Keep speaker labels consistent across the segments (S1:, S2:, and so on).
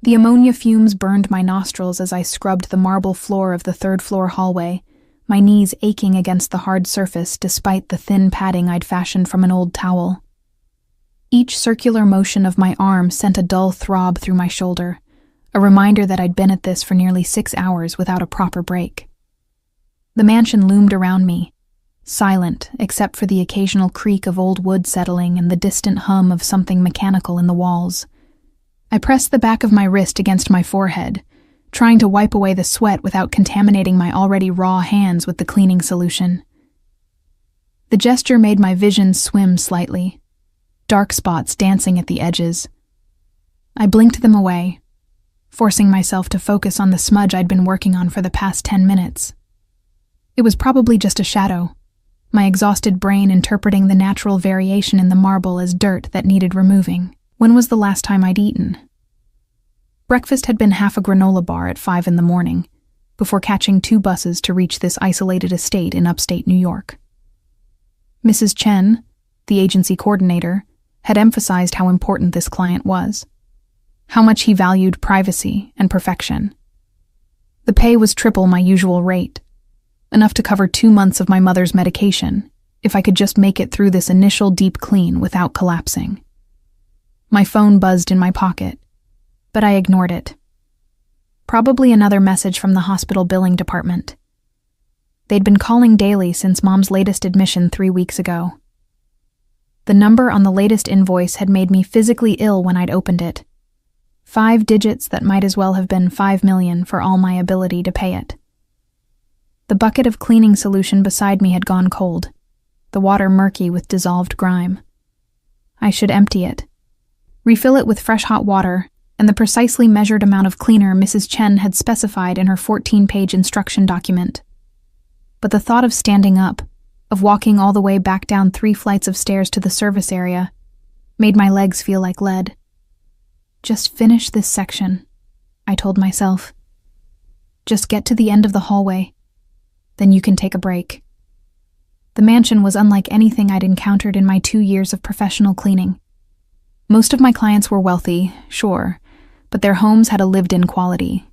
S1: The ammonia fumes burned my nostrils as I scrubbed the marble floor of the third-floor hallway, my knees aching against the hard surface despite the thin padding I'd fashioned from an old towel. Each circular motion of my arm sent a dull throb through my shoulder, a reminder that I'd been at this for nearly 6 hours without a proper break. The mansion loomed around me, silent except for the occasional creak of old wood settling and the distant hum of something mechanical in the walls. I pressed the back of my wrist against my forehead, trying to wipe away the sweat without contaminating my already raw hands with the cleaning solution. The gesture made my vision swim slightly, dark spots dancing at the edges. I blinked them away, forcing myself to focus on the smudge I'd been working on for the past 10 minutes. It was probably just a shadow, my exhausted brain interpreting the natural variation in the marble as dirt that needed removing. When was the last time I'd eaten? Breakfast had been half a granola bar at 5 a.m, before catching 2 buses to reach this isolated estate in upstate New York. Mrs. Chen, the agency coordinator, had emphasized how important this client was, how much he valued privacy and perfection. The pay was triple my usual rate, enough to cover 2 months of my mother's medication, if I could just make it through this initial deep clean without collapsing. My phone buzzed in my pocket, but I ignored it. Probably another message from the hospital billing department. They'd been calling daily since Mom's latest admission 3 weeks ago. The number on the latest invoice had made me physically ill when I'd opened it. 5 digits that might as well have been 5 million for all my ability to pay it. The bucket of cleaning solution beside me had gone cold, the water murky with dissolved grime. I should empty it, refill it with fresh hot water, and the precisely measured amount of cleaner Mrs. Chen had specified in her 14-page instruction document. But the thought of standing up, of walking all the way back down 3 flights of stairs to the service area, made my legs feel like lead. Just finish this section, I told myself. Just get to the end of the hallway. Then you can take a break. The mansion was unlike anything I'd encountered in my 2 years of professional cleaning. Most of my clients were wealthy, sure, but their homes had a lived-in quality.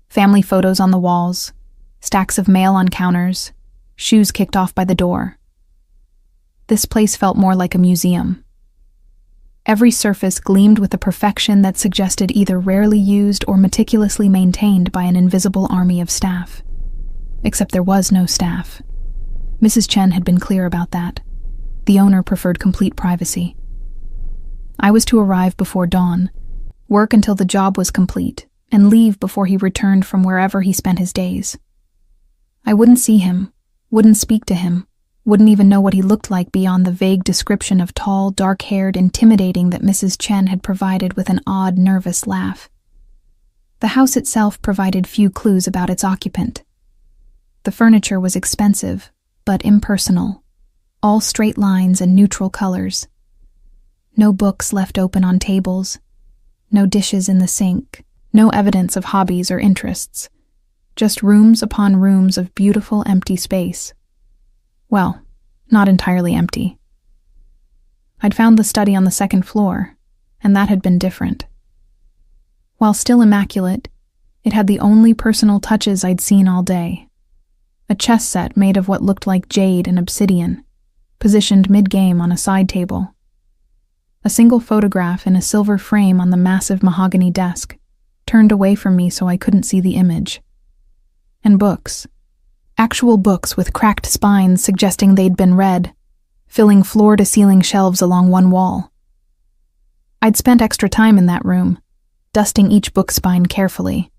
S1: Family photos on the walls, stacks of mail on counters, shoes kicked off by the door. This place felt more like a museum. Every surface gleamed with a perfection that suggested either rarely used or meticulously maintained by an invisible army of staff. Except there was no staff. Mrs. Chen had been clear about that. The owner preferred complete privacy. I was to arrive before dawn, work until the job was complete, and leave before he returned from wherever he spent his days. I wouldn't see him, wouldn't speak to him, wouldn't even know what he looked like beyond the vague description of tall, dark-haired, intimidating that Mrs. Chen had provided with an odd, nervous laugh. The house itself provided few clues about its occupant. The furniture was expensive, but impersonal, all straight lines and neutral colors. No books left open on tables, no dishes in the sink, no evidence of hobbies or interests, just rooms upon rooms of beautiful empty space. Well, not entirely empty. I'd found the study on the 2nd floor, and that had been different. While still immaculate, it had the only personal touches I'd seen all day. A chess set made of what looked like jade and obsidian, positioned mid-game on a side table. A single photograph in a silver frame on the massive mahogany desk, turned away from me so I couldn't see the image. And books. Actual books with cracked spines suggesting they'd been read, filling floor-to-ceiling shelves along one wall. I'd spent extra time in that room, dusting each book spine carefully,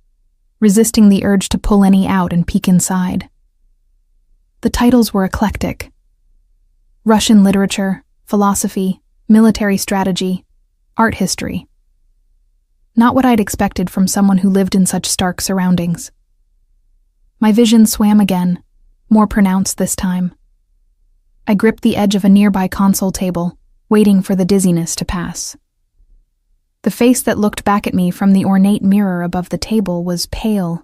S1: resisting the urge to pull any out and peek inside. The titles were eclectic. Russian literature, philosophy, military strategy, art history. Not what I'd expected from someone who lived in such stark surroundings. My vision swam again, more pronounced this time. I gripped the edge of a nearby console table, waiting for the dizziness to pass. The face that looked back at me from the ornate mirror above the table was pale,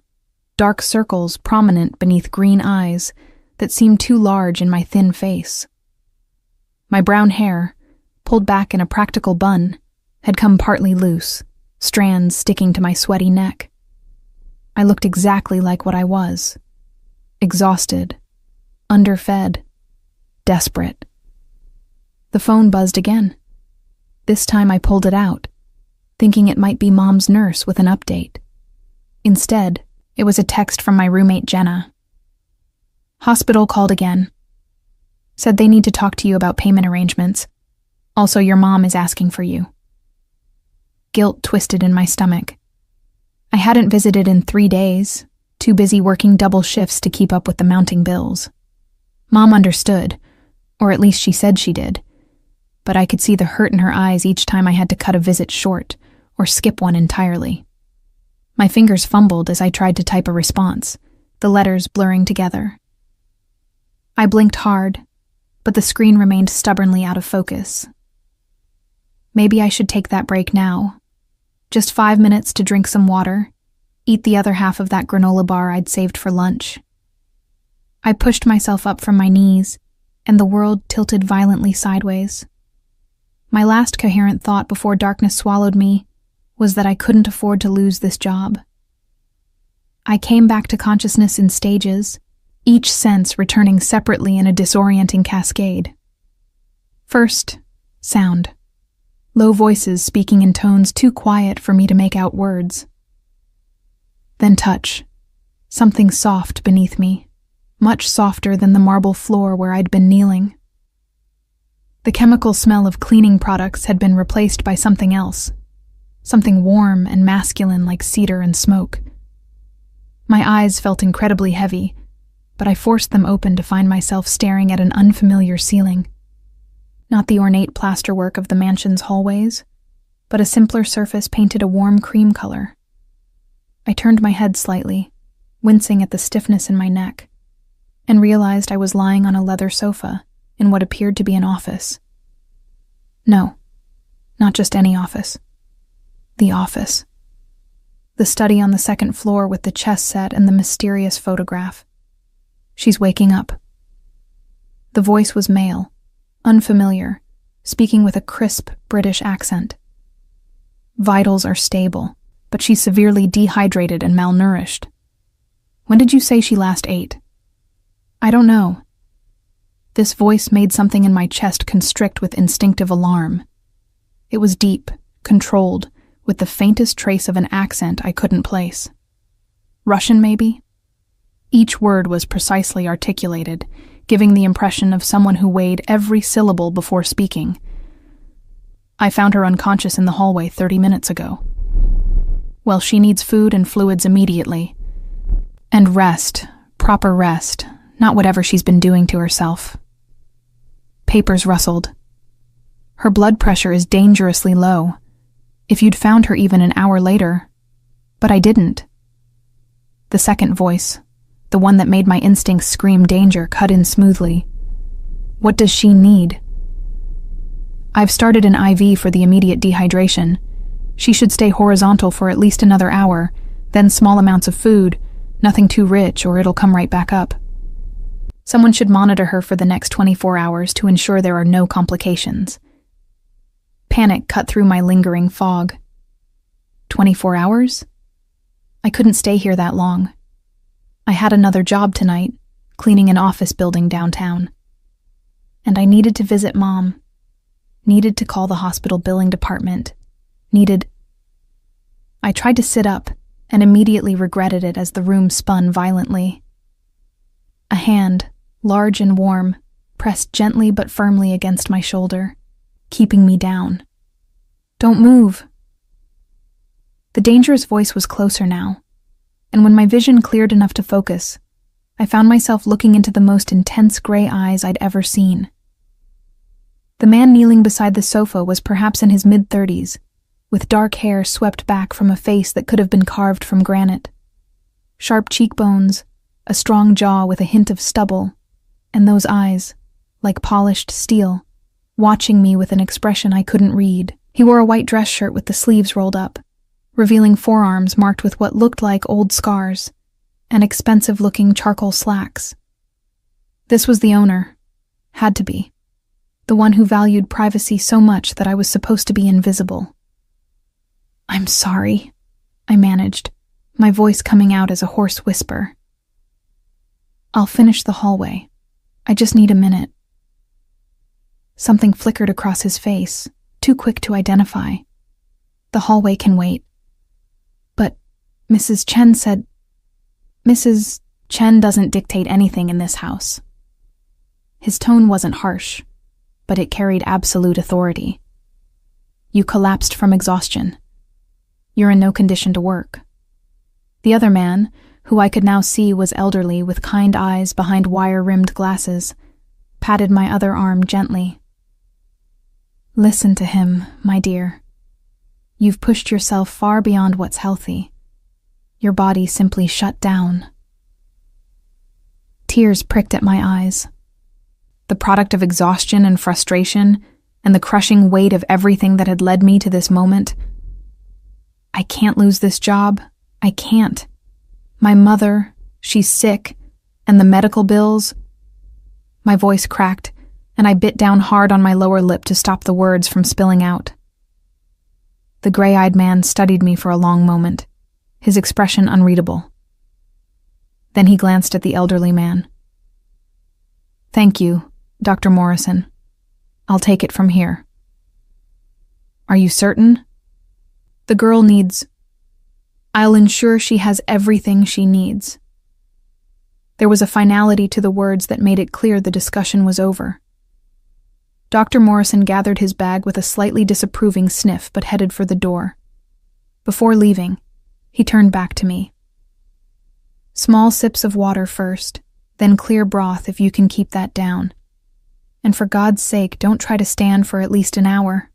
S1: dark circles prominent beneath green eyes that seemed too large in my thin face. My brown hair, pulled back in a practical bun, had come partly loose, strands sticking to my sweaty neck. I looked exactly like what I was. Exhausted, underfed, desperate. The phone buzzed again. This time I pulled it out, thinking it might be Mom's nurse with an update. Instead, it was a text from my roommate Jenna. Hospital called again. Said they need to talk to you about payment arrangements. Also, your mom is asking for you. Guilt twisted in my stomach. I hadn't visited in 3 days, too busy working double shifts to keep up with the mounting bills. Mom understood, or at least she said she did, but I could see the hurt in her eyes each time I had to cut a visit short or skip one entirely. My fingers fumbled as I tried to type a response, the letters blurring together. I blinked hard, but the screen remained stubbornly out of focus. Maybe I should take that break now. Just 5 minutes to drink some water, eat the other half of that granola bar I'd saved for lunch. I pushed myself up from my knees, and the world tilted violently sideways. My last coherent thought before darkness swallowed me was that I couldn't afford to lose this job. I came back to consciousness in stages, each sense returning separately in a disorienting cascade. First, sound. Low voices speaking in tones too quiet for me to make out words. Then touch. Something soft beneath me, much softer than the marble floor where I'd been kneeling. The chemical smell of cleaning products had been replaced by something else, something warm and masculine like cedar and smoke. My eyes felt incredibly heavy, but I forced them open to find myself staring at an unfamiliar ceiling. Not the ornate plasterwork of the mansion's hallways, but a simpler surface painted a warm cream color. I turned my head slightly, wincing at the stiffness in my neck, and realized I was lying on a leather sofa in what appeared to be an office. No, not just any office. The office. The study on the second floor with the chess set and the mysterious photograph. She's waking up. The voice was male, unfamiliar, speaking with a crisp British accent. Vitals are stable, but she's severely dehydrated and malnourished. When did you say she last ate? I don't know. This voice made something in my chest constrict with instinctive alarm. It was deep, controlled, with the faintest trace of an accent I couldn't place. Russian, maybe? Each word was precisely articulated, giving the impression of someone who weighed every syllable before speaking. I found her unconscious in the hallway 30 minutes ago. Well, she needs food and fluids immediately. And rest, proper rest, not whatever she's been doing to herself. Papers rustled. Her blood pressure is dangerously low. If you'd found her even an hour later. But I didn't. The second voice, the one that made my instincts scream danger, cut in smoothly. What does she need? I've started an IV for the immediate dehydration. She should stay horizontal for at least another hour, then small amounts of food, nothing too rich or it'll come right back up. Someone should monitor her for the next 24 hours to ensure there are no complications. Panic cut through my lingering fog. 24 hours? I couldn't stay here that long. I had another job tonight, cleaning an office building downtown. And I needed to visit Mom. Needed to call the hospital billing department. I tried to sit up and immediately regretted it as the room spun violently. A hand, large and warm, pressed gently but firmly against my shoulder, keeping me down. Don't move. The dangerous voice was closer now, and when my vision cleared enough to focus, I found myself looking into the most intense gray eyes I'd ever seen. The man kneeling beside the sofa was perhaps in his mid-30s, with dark hair swept back from a face that could have been carved from granite. Sharp cheekbones, a strong jaw with a hint of stubble, and those eyes, like polished steel, watching me with an expression I couldn't read. He wore a white dress shirt with the sleeves rolled up, revealing forearms marked with what looked like old scars, and expensive-looking charcoal slacks. This was the owner. Had to be. The one who valued privacy so much that I was supposed to be invisible. I'm sorry, I managed, my voice coming out as a hoarse whisper. I'll finish the hallway. I just need a minute. Something flickered across his face, too quick to identify. The hallway can wait. But Mrs. Chen said... Mrs. Chen doesn't dictate anything in this house. His tone wasn't harsh, but it carried absolute authority. You collapsed from exhaustion. You're in no condition to work. The other man, who I could now see was elderly with kind eyes behind wire-rimmed glasses, patted my other arm gently. Listen to him, my dear. You've pushed yourself far beyond what's healthy. Your body simply shut down. Tears pricked at my eyes. The product of exhaustion and frustration, and the crushing weight of everything that had led me to this moment. I can't lose this job. I can't. My mother, she's sick, and the medical bills. My voice cracked, and I bit down hard on my lower lip to stop the words from spilling out. The gray-eyed man studied me for a long moment, his expression unreadable. Then he glanced at the elderly man. Thank you, Dr. Morrison. I'll take it from here. Are you certain? The girl needs... I'll ensure she has everything she needs. There was a finality to the words that made it clear the discussion was over. Dr. Morrison gathered his bag with a slightly disapproving sniff but headed for the door. Before leaving, he turned back to me. Small sips of water first, then clear broth if you can keep that down. And for God's sake, don't try to stand for at least an hour.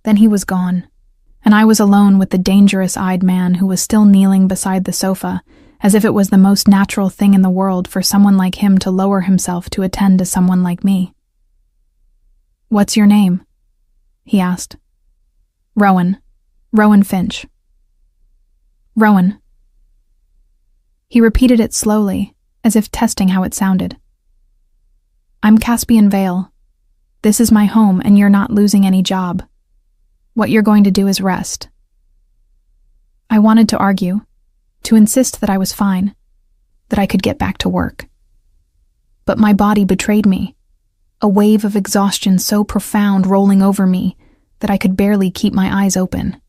S1: Then he was gone, and I was alone with the dangerous-eyed man who was still kneeling beside the sofa, as if it was the most natural thing in the world for someone like him to lower himself to attend to someone like me. What's your name? He asked. Rowan. Rowan Finch. Rowan. He repeated it slowly, as if testing how it sounded. I'm Caspian Vale. This is my home, and you're not losing any job. What you're going to do is rest. I wanted to argue, to insist that I was fine, that I could get back to work. But my body betrayed me, a wave of exhaustion so profound rolling over me that I could barely keep my eyes open.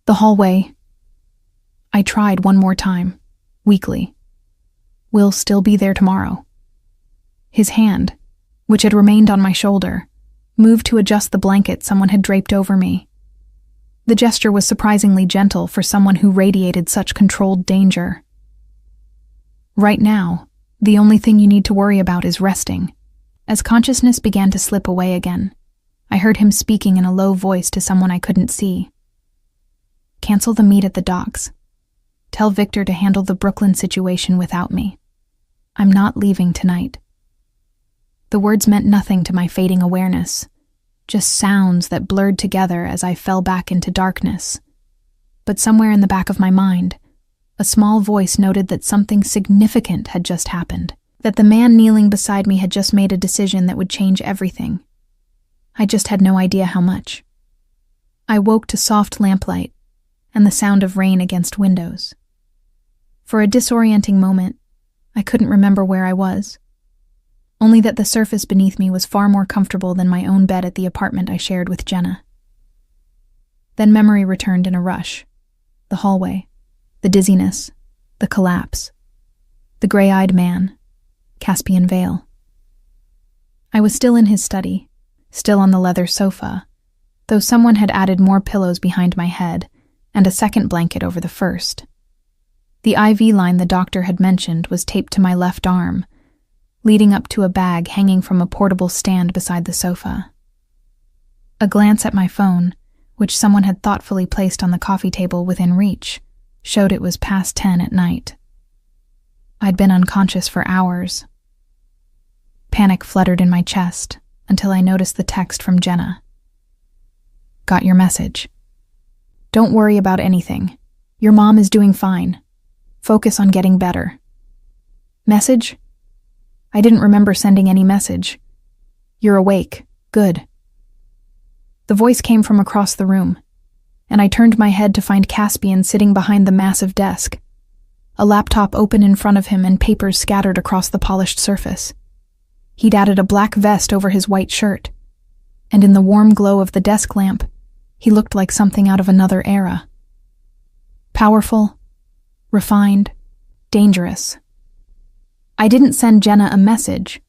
S1: The hallway. I tried one more time, weakly. Will still be there tomorrow. His hand, which had remained on my shoulder, moved to adjust the blanket someone had draped over me. The gesture was surprisingly gentle for someone who radiated such controlled danger. Right now, the only thing you need to worry about is resting. As consciousness began to slip away again, I heard him speaking in a low voice to someone I couldn't see. Cancel the meet at the docks. Tell Victor to handle the Brooklyn situation without me. I'm not leaving tonight. The words meant nothing to my fading awareness, just sounds that blurred together as I fell back into darkness. But somewhere in the back of my mind, a small voice noted that something significant had just happened, that the man kneeling beside me had just made a decision that would change everything. I just had no idea how much. I woke to soft lamplight and the sound of rain against windows. For a disorienting moment, I couldn't remember where I was, only that the surface beneath me was far more comfortable than my own bed at the apartment I shared with Jenna. Then memory returned in a rush. The hallway, the dizziness, the collapse, the gray-eyed man, Caspian Vale. I was still in his study, still on the leather sofa, though someone had added more pillows behind my head and a second blanket over the first. The IV line the doctor had mentioned was taped to my left arm, leading up to a bag hanging from a portable stand beside the sofa. A glance at my phone, which someone had thoughtfully placed on the coffee table within reach, showed it was past 10 at night. I'd been unconscious for hours. Panic fluttered in my chest until I noticed the text from Jenna. Got your message. Don't worry about anything. Your mom is doing fine. Focus on getting better. Message? I didn't remember sending any message. You're awake. Good. The voice came from across the room, and I turned my head to find Caspian sitting behind the massive desk, a laptop open in front of him and papers scattered across the polished surface. He'd added a black vest over his white shirt, and in the warm glow of the desk lamp, he looked like something out of another era. Powerful, refined, dangerous. "I didn't send Jenna a message,"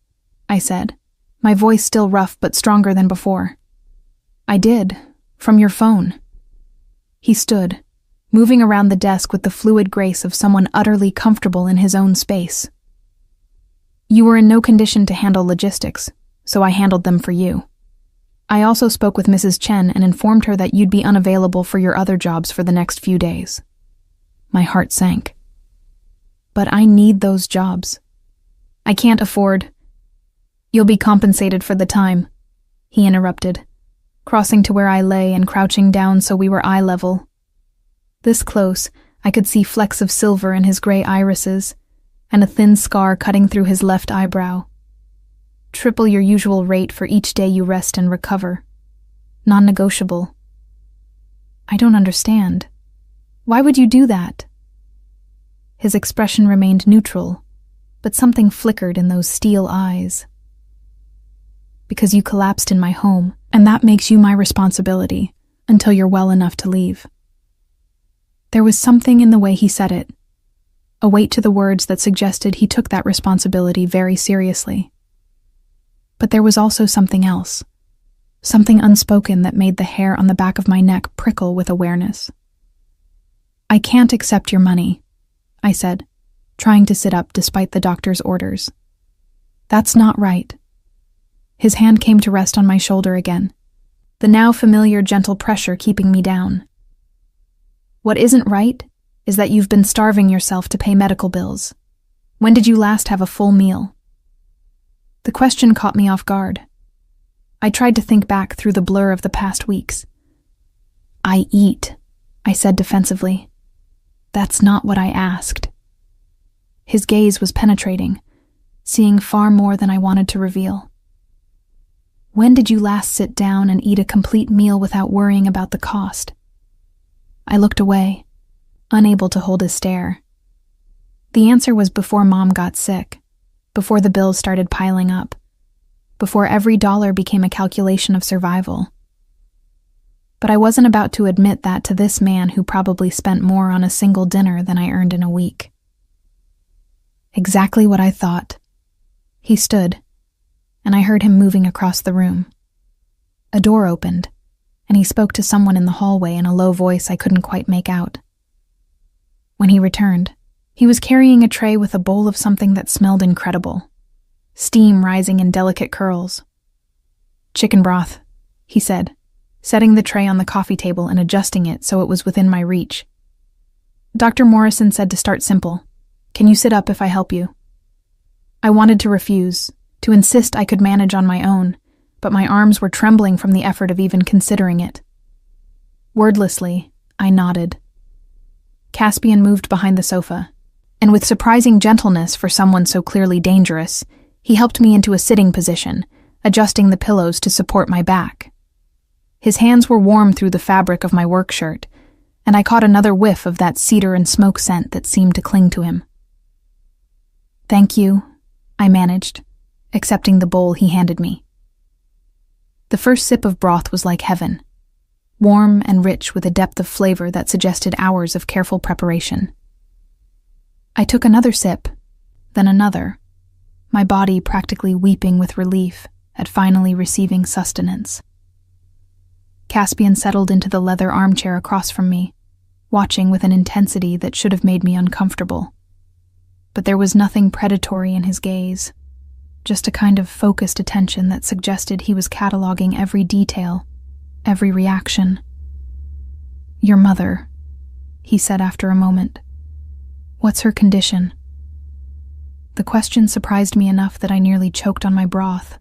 S1: I said, my voice still rough but stronger than before. "I did, from your phone." He stood, moving around the desk with the fluid grace of someone utterly comfortable in his own space. "You were in no condition to handle logistics, so I handled them for you. I also spoke with Mrs. Chen and informed her that you'd be unavailable for your other jobs for the next few days." My heart sank. "But I need those jobs. I can't afford—" "You'll be compensated for the time," he interrupted, crossing to where I lay and crouching down so we were eye level. This close, I could see flecks of silver in his gray irises, and a thin scar cutting through his left eyebrow. "Triple your usual rate for each day you rest and recover. Non-negotiable." "I don't understand. Why would you do that?" His expression remained neutral, but something flickered in those steel eyes. "Because you collapsed in my home, and that makes you my responsibility until you're well enough to leave." There was something in the way he said it, a weight to the words that suggested he took that responsibility very seriously. But there was also something else, something unspoken that made the hair on the back of my neck prickle with awareness. "I can't accept your money," I said, trying to sit up despite the doctor's orders. "That's not right." His hand came to rest on my shoulder again, the now familiar gentle pressure keeping me down. "What isn't right is that you've been starving yourself to pay medical bills. When did you last have a full meal?" The question caught me off guard. I tried to think back through the blur of the past weeks. "I eat," I said defensively. "That's not what I asked." His gaze was penetrating, seeing far more than I wanted to reveal. "When did you last sit down and eat a complete meal without worrying about the cost?" I looked away, unable to hold his stare. The answer was before Mom got sick, before the bills started piling up, before every dollar became a calculation of survival. But I wasn't about to admit that to this man who probably spent more on a single dinner than I earned in a week. Exactly what I thought. He stood, and I heard him moving across the room. A door opened, and he spoke to someone in the hallway in a low voice I couldn't quite make out. When he returned, he was carrying a tray with a bowl of something that smelled incredible, steam rising in delicate curls. "Chicken broth," he said, setting the tray on the coffee table and adjusting it so it was within my reach. "Dr. Morrison said to start simple. Can you sit up if I help you?" I wanted to refuse, to insist I could manage on my own, but my arms were trembling from the effort of even considering it. Wordlessly, I nodded. Caspian moved behind the sofa, and with surprising gentleness for someone so clearly dangerous, he helped me into a sitting position, adjusting the pillows to support my back. His hands were warm through the fabric of my work shirt, and I caught another whiff of that cedar and smoke scent that seemed to cling to him. "Thank you," I managed, accepting the bowl he handed me. The first sip of broth was like heaven, warm and rich with a depth of flavor that suggested hours of careful preparation. I took another sip, then another, my body practically weeping with relief at finally receiving sustenance. Caspian settled into the leather armchair across from me, watching with an intensity that should have made me uncomfortable. But there was nothing predatory in his gaze, just a kind of focused attention that suggested he was cataloging every detail, every reaction. "Your mother," he said after a moment. "What's her condition?" The question surprised me enough that I nearly choked on my broth.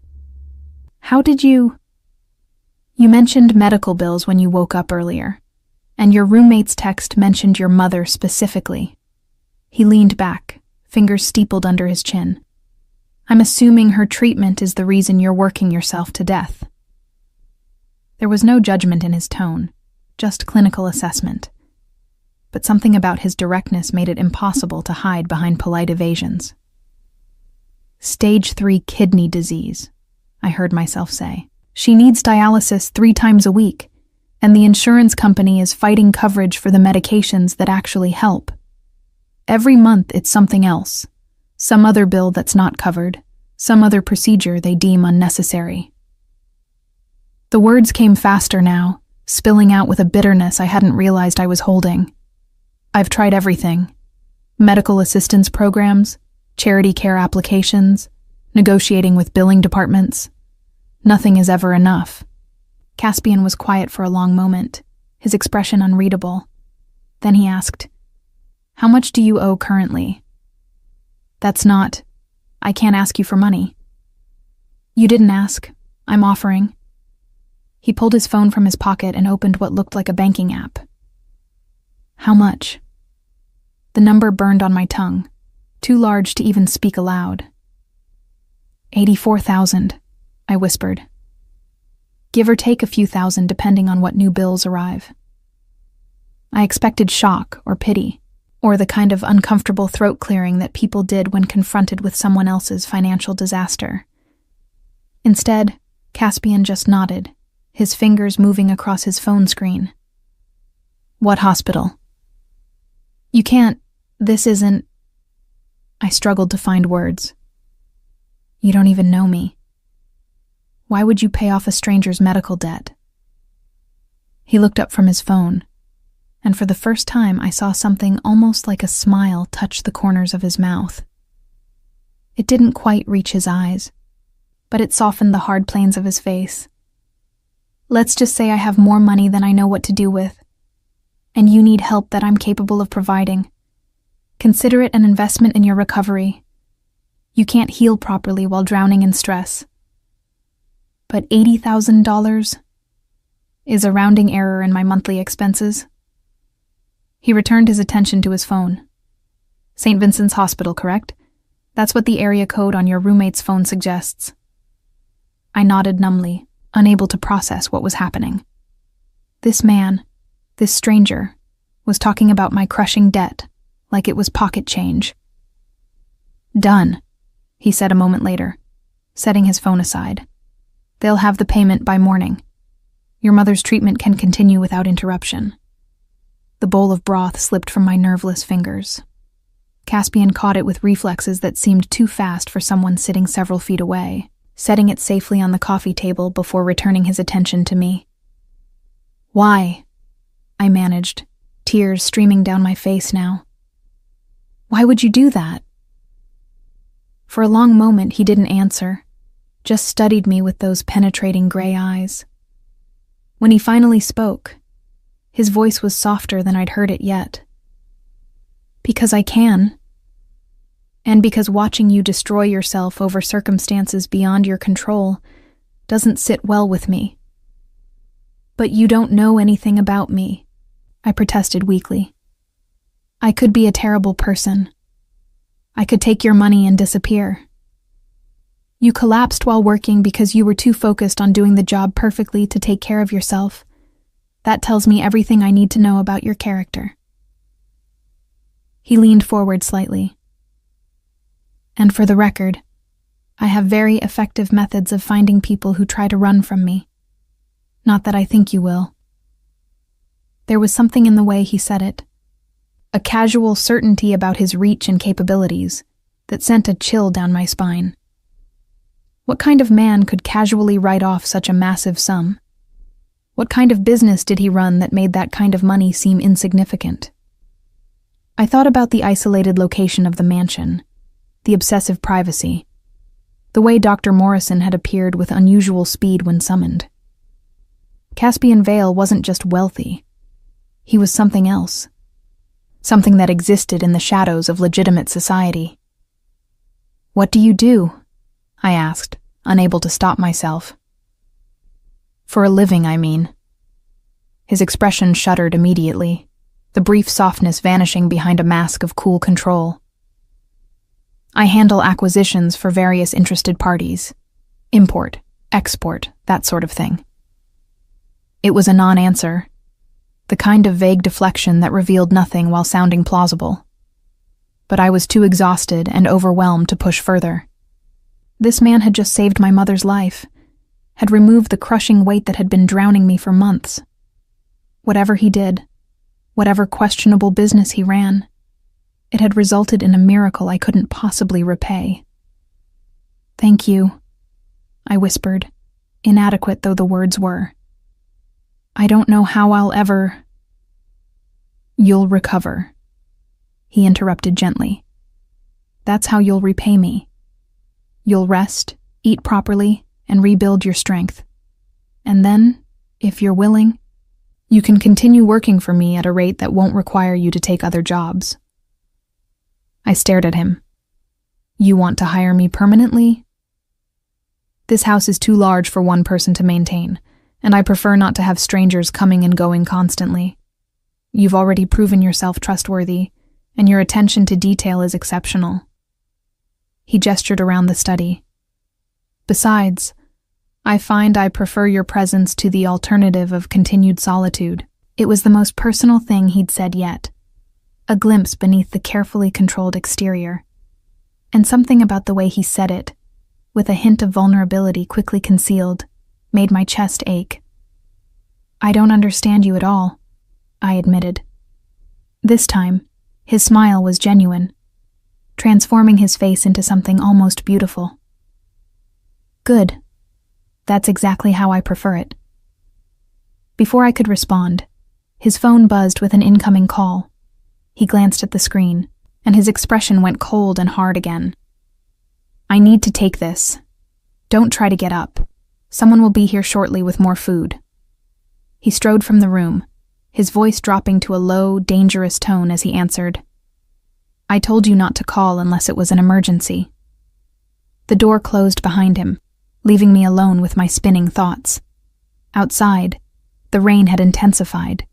S1: "How did you—" "You mentioned medical bills when you woke up earlier, and your roommate's text mentioned your mother specifically." He leaned back, fingers steepled under his chin. "I'm assuming her treatment is the reason you're working yourself to death." There was no judgment in his tone, just clinical assessment. But something about his directness made it impossible to hide behind polite evasions. Stage 3 kidney disease, I heard myself say. She needs dialysis 3 times a week, and the insurance company is fighting coverage for the medications that actually help. Every month it's something else, some other bill that's not covered, some other procedure they deem unnecessary. The words came faster now, spilling out with a bitterness I hadn't realized I was holding. I've tried everything. Medical assistance programs, charity care applications, negotiating with billing departments. Nothing is ever enough. Caspian was quiet for a long moment, his expression unreadable. Then he asked, "How much do you owe currently?" I can't ask you for money." "You didn't ask. I'm offering." He pulled his phone from his pocket and opened what looked like a banking app. "How much?" The number burned on my tongue, too large to even speak aloud. 84,000, I whispered. Give or take a few thousand depending on what new bills arrive. I expected shock or pity, or the kind of uncomfortable throat clearing that people did when confronted with someone else's financial disaster. Instead, Caspian just nodded, his fingers moving across his phone screen. "What hospital?" "You can't, this isn't..." I struggled to find words. "You don't even know me. Why would you pay off a stranger's medical debt?" He looked up from his phone, and for the first time I saw something almost like a smile touch the corners of his mouth. It didn't quite reach his eyes, but it softened the hard planes of his face. "Let's just say I have more money than I know what to do with, and you need help that I'm capable of providing. Consider it an investment in your recovery. You can't heal properly while drowning in stress. But $80,000 is a rounding error in my monthly expenses." He returned his attention to his phone. "St. Vincent's Hospital, correct? That's what the area code on your roommate's phone suggests." I nodded numbly, unable to process what was happening. This man, this stranger, was talking about my crushing debt like it was pocket change. "Done," he said a moment later, setting his phone aside. "They'll have the payment by morning. Your mother's treatment can continue without interruption." The bowl of broth slipped from my nerveless fingers. Caspian caught it with reflexes that seemed too fast for someone sitting several feet away, setting it safely on the coffee table before returning his attention to me. "Why?" I managed, tears streaming down my face now. "Why would you do that?" For a long moment he didn't answer, just studied me with those penetrating gray eyes. When he finally spoke, his voice was softer than I'd heard it yet. "Because I can. And because watching you destroy yourself over circumstances beyond your control doesn't sit well with me." "But you don't know anything about me," I protested weakly. "I could be a terrible person. I could take your money and disappear. You collapsed while working because you were too focused on doing the job perfectly to take care of yourself. That tells me everything I need to know about your character." He leaned forward slightly. "And for the record, I have very effective methods of finding people who try to run from me. Not that I think you will." There was something in the way he said it, a casual certainty about his reach and capabilities that sent a chill down my spine. What kind of man could casually write off such a massive sum? What kind of business did he run that made that kind of money seem insignificant? I thought about the isolated location of the mansion, the obsessive privacy, the way Dr. Morrison had appeared with unusual speed when summoned. Caspian Vale wasn't just wealthy. He was something else. Something that existed in the shadows of legitimate society. "What do you do?" I asked, unable to stop myself. "For a living, I mean." His expression shuddered immediately, the brief softness vanishing behind a mask of cool control. "I handle acquisitions for various interested parties. Import, export, that sort of thing." It was a non-answer. the kind of vague deflection that revealed nothing while sounding plausible. But I was too exhausted and overwhelmed to push further. This man had just saved my mother's life, had removed the crushing weight that had been drowning me for months. Whatever he did, whatever questionable business he ran, it had resulted in a miracle I couldn't possibly repay. "Thank you," I whispered, inadequate though the words were. "I don't know how I'll ever—" "You'll recover," he interrupted gently. "That's how you'll repay me. You'll rest, eat properly, and rebuild your strength. And then, if you're willing, you can continue working for me at a rate that won't require you to take other jobs." I stared at him. "You want to hire me permanently?" "This house is too large for one person to maintain, and I prefer not to have strangers coming and going constantly. You've already proven yourself trustworthy, and your attention to detail is exceptional." He gestured around the study. "Besides, I find I prefer your presence to the alternative of continued solitude." It was the most personal thing he'd said yet, a glimpse beneath the carefully controlled exterior. And something about the way he said it, with a hint of vulnerability quickly concealed, made my chest ache. "I don't understand you at all," I admitted. This time, his smile was genuine, transforming his face into something almost beautiful. "Good. That's exactly how I prefer it." Before I could respond, his phone buzzed with an incoming call. He glanced at the screen, and his expression went cold and hard again. "I need to take this. Don't try to get up. Someone will be here shortly with more food." He strode from the room, his voice dropping to a low, dangerous tone as he answered, "I told you not to call unless it was an emergency." The door closed behind him, leaving me alone with my spinning thoughts. Outside, the rain had intensified,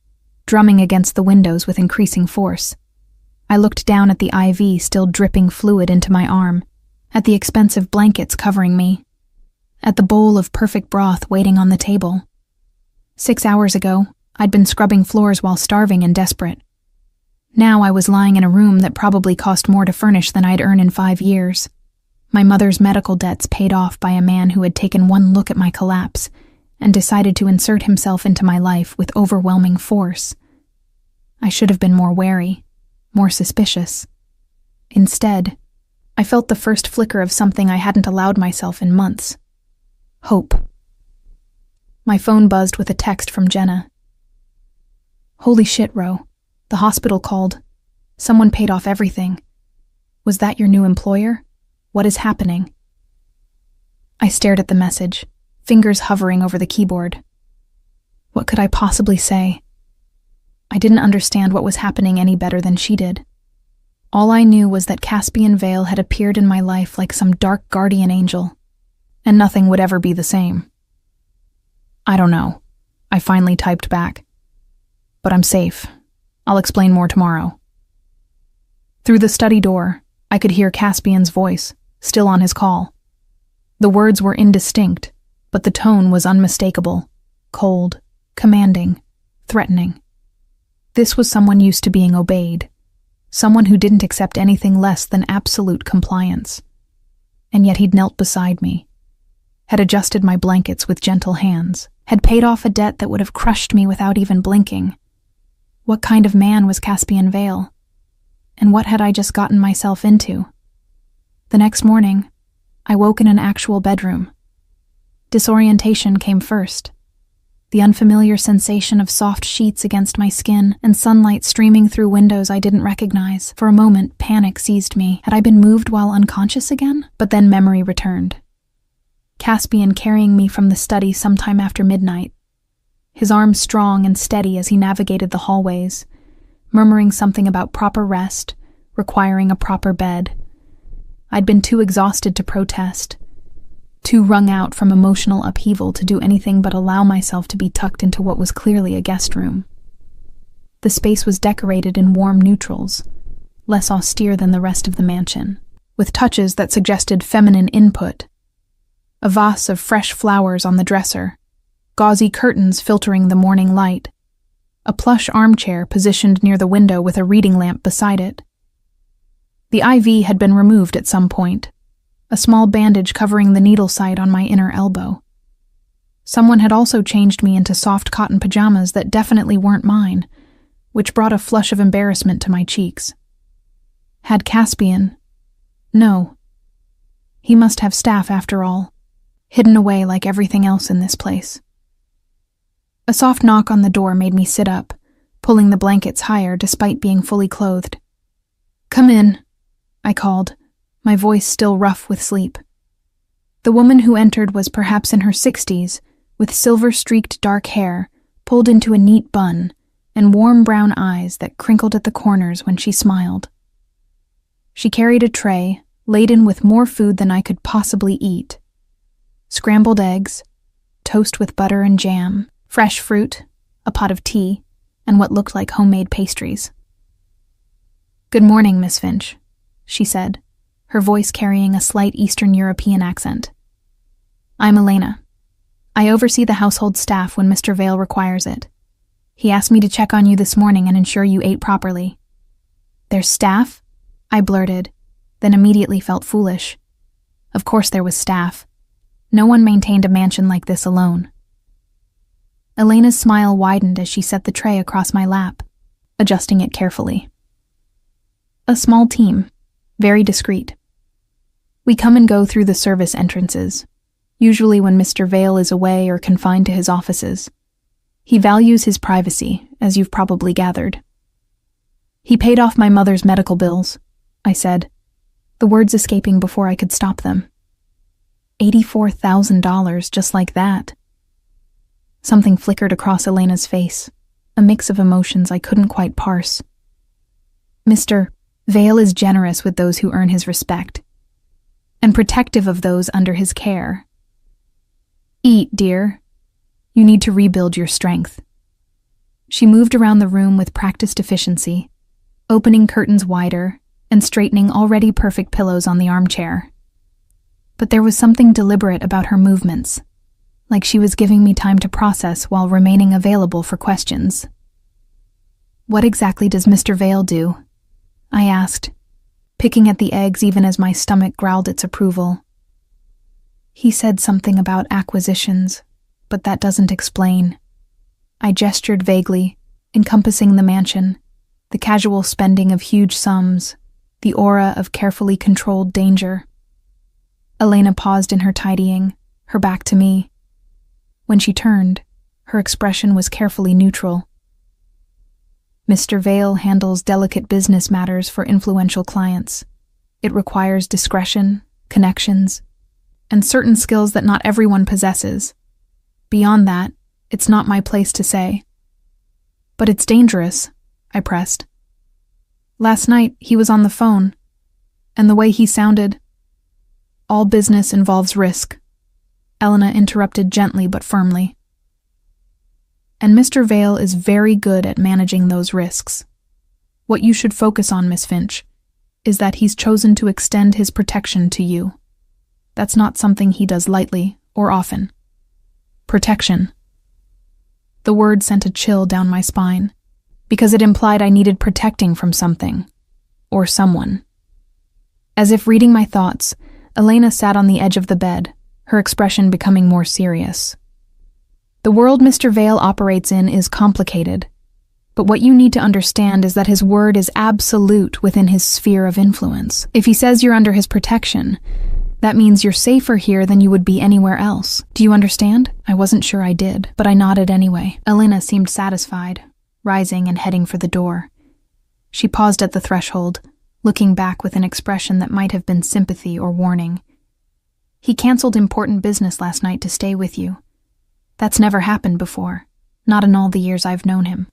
S1: drumming against the windows with increasing force. I looked down at the IV still dripping fluid into my arm, at the expensive blankets covering me, at the bowl of perfect broth waiting on the table. 6 hours ago, I'd been scrubbing floors while starving and desperate. Now I was lying in a room that probably cost more to furnish than I'd earn in 5 years. My mother's medical debts paid off by a man who had taken one look at my collapse and decided to insert himself into my life with overwhelming force. I should have been more wary, more suspicious. Instead, I felt the first flicker of something I hadn't allowed myself in months. Hope. My phone buzzed with a text from Jenna. "Holy shit, Ro. The hospital called. Someone paid off everything. Was that your new employer? What is happening?" I stared at the message, fingers hovering over the keyboard. What could I possibly say? I didn't understand what was happening any better than she did. All I knew was that Caspian Vale had appeared in my life like some dark guardian angel, and nothing would ever be the same. "I don't know," I finally typed back. "But I'm safe. I'll explain more tomorrow." Through the study door, I could hear Caspian's voice, still on his call. The words were indistinct, but the tone was unmistakable, cold, commanding, threatening. This was someone used to being obeyed, someone who didn't accept anything less than absolute compliance. And yet he'd knelt beside me, had adjusted my blankets with gentle hands, had paid off a debt that would have crushed me without even blinking. What kind of man was Caspian Vale? And what had I just gotten myself into? The next morning, I woke in an actual bedroom. Disorientation came first. The unfamiliar sensation of soft sheets against my skin and sunlight streaming through windows I didn't recognize. For a moment, panic seized me. Had I been moved while unconscious again? But then memory returned. Caspian carrying me from the study sometime after midnight, his arms strong and steady as he navigated the hallways, murmuring something about proper rest, requiring a proper bed. I'd been too exhausted to protest, too wrung out from emotional upheaval to do anything but allow myself to be tucked into what was clearly a guest room. The space was decorated in warm neutrals, less austere than the rest of the mansion, with touches that suggested feminine input. A vase of fresh flowers on the dresser, gauzy curtains filtering the morning light, a plush armchair positioned near the window with a reading lamp beside it. The IV had been removed at some point, a small bandage covering the needle site on my inner elbow. Someone had also changed me into soft cotton pajamas that definitely weren't mine, which brought a flush of embarrassment to my cheeks. Had Caspian? No. He must have staff after all, hidden away like everything else in this place. A soft knock on the door made me sit up, pulling the blankets higher despite being fully clothed. "Come in," I called, my voice still rough with sleep. The woman who entered was perhaps in her 60s, with silver-streaked dark hair pulled into a neat bun and warm brown eyes that crinkled at the corners when she smiled. She carried a tray laden with more food than I could possibly eat. Scrambled eggs, toast with butter and jam, fresh fruit, a pot of tea, and what looked like homemade pastries. "Good morning, Miss Finch," she said, her voice carrying a slight Eastern European accent. "I'm Elena. I oversee the household staff when Mr. Vale requires it. He asked me to check on you this morning and ensure you ate properly." "There's staff?" I blurted, then immediately felt foolish. Of course there was staff. No one maintained a mansion like this alone. Elena's smile widened as she set the tray across my lap, adjusting it carefully. "A small team, very discreet. We come and go through the service entrances, usually when Mr. Vale is away or confined to his offices. He values his privacy, as you've probably gathered." "He paid off my mother's medical bills," I said, the words escaping before I could stop them. $84,000 just like that. Something flickered across Elena's face, a mix of emotions I couldn't quite parse. "Mr. Vale is generous with those who earn his respect, and protective of those under his care. Eat, dear. You need to rebuild your strength." She moved around the room with practiced efficiency, opening curtains wider and straightening already perfect pillows on the armchair. But there was something deliberate about her movements, like she was giving me time to process while remaining available for questions. "What exactly does Mr. Vale do?" I asked, picking at the eggs even as my stomach growled its approval. "He said something about acquisitions, but that doesn't explain." I gestured vaguely, encompassing the mansion, the casual spending of huge sums, the aura of carefully controlled danger. Elena paused in her tidying, her back to me. When she turned, her expression was carefully neutral. "Mr. Vale handles delicate business matters for influential clients. It requires discretion, connections, and certain skills that not everyone possesses. Beyond that, it's not my place to say." "But it's dangerous," I pressed. "Last night, he was on the phone, and the way he sounded—" "All business involves risk," Elena interrupted gently but firmly. "And Mr. Vale is very good at managing those risks. What you should focus on, Miss Finch, is that he's chosen to extend his protection to you. That's not something he does lightly or often. Protection." The word sent a chill down my spine, because it implied I needed protecting from something, or someone. As if reading my thoughts, Elena sat on the edge of the bed, her expression becoming more serious. "The world Mr. Vale operates in is complicated, but what you need to understand is that his word is absolute within his sphere of influence. If he says you're under his protection, that means you're safer here than you would be anywhere else. Do you understand?" I wasn't sure I did, but I nodded anyway. Elena seemed satisfied, rising and heading for the door. She paused at the threshold, looking back with an expression that might have been sympathy or warning. "He canceled important business last night to stay with you. That's never happened before, not in all the years I've known him.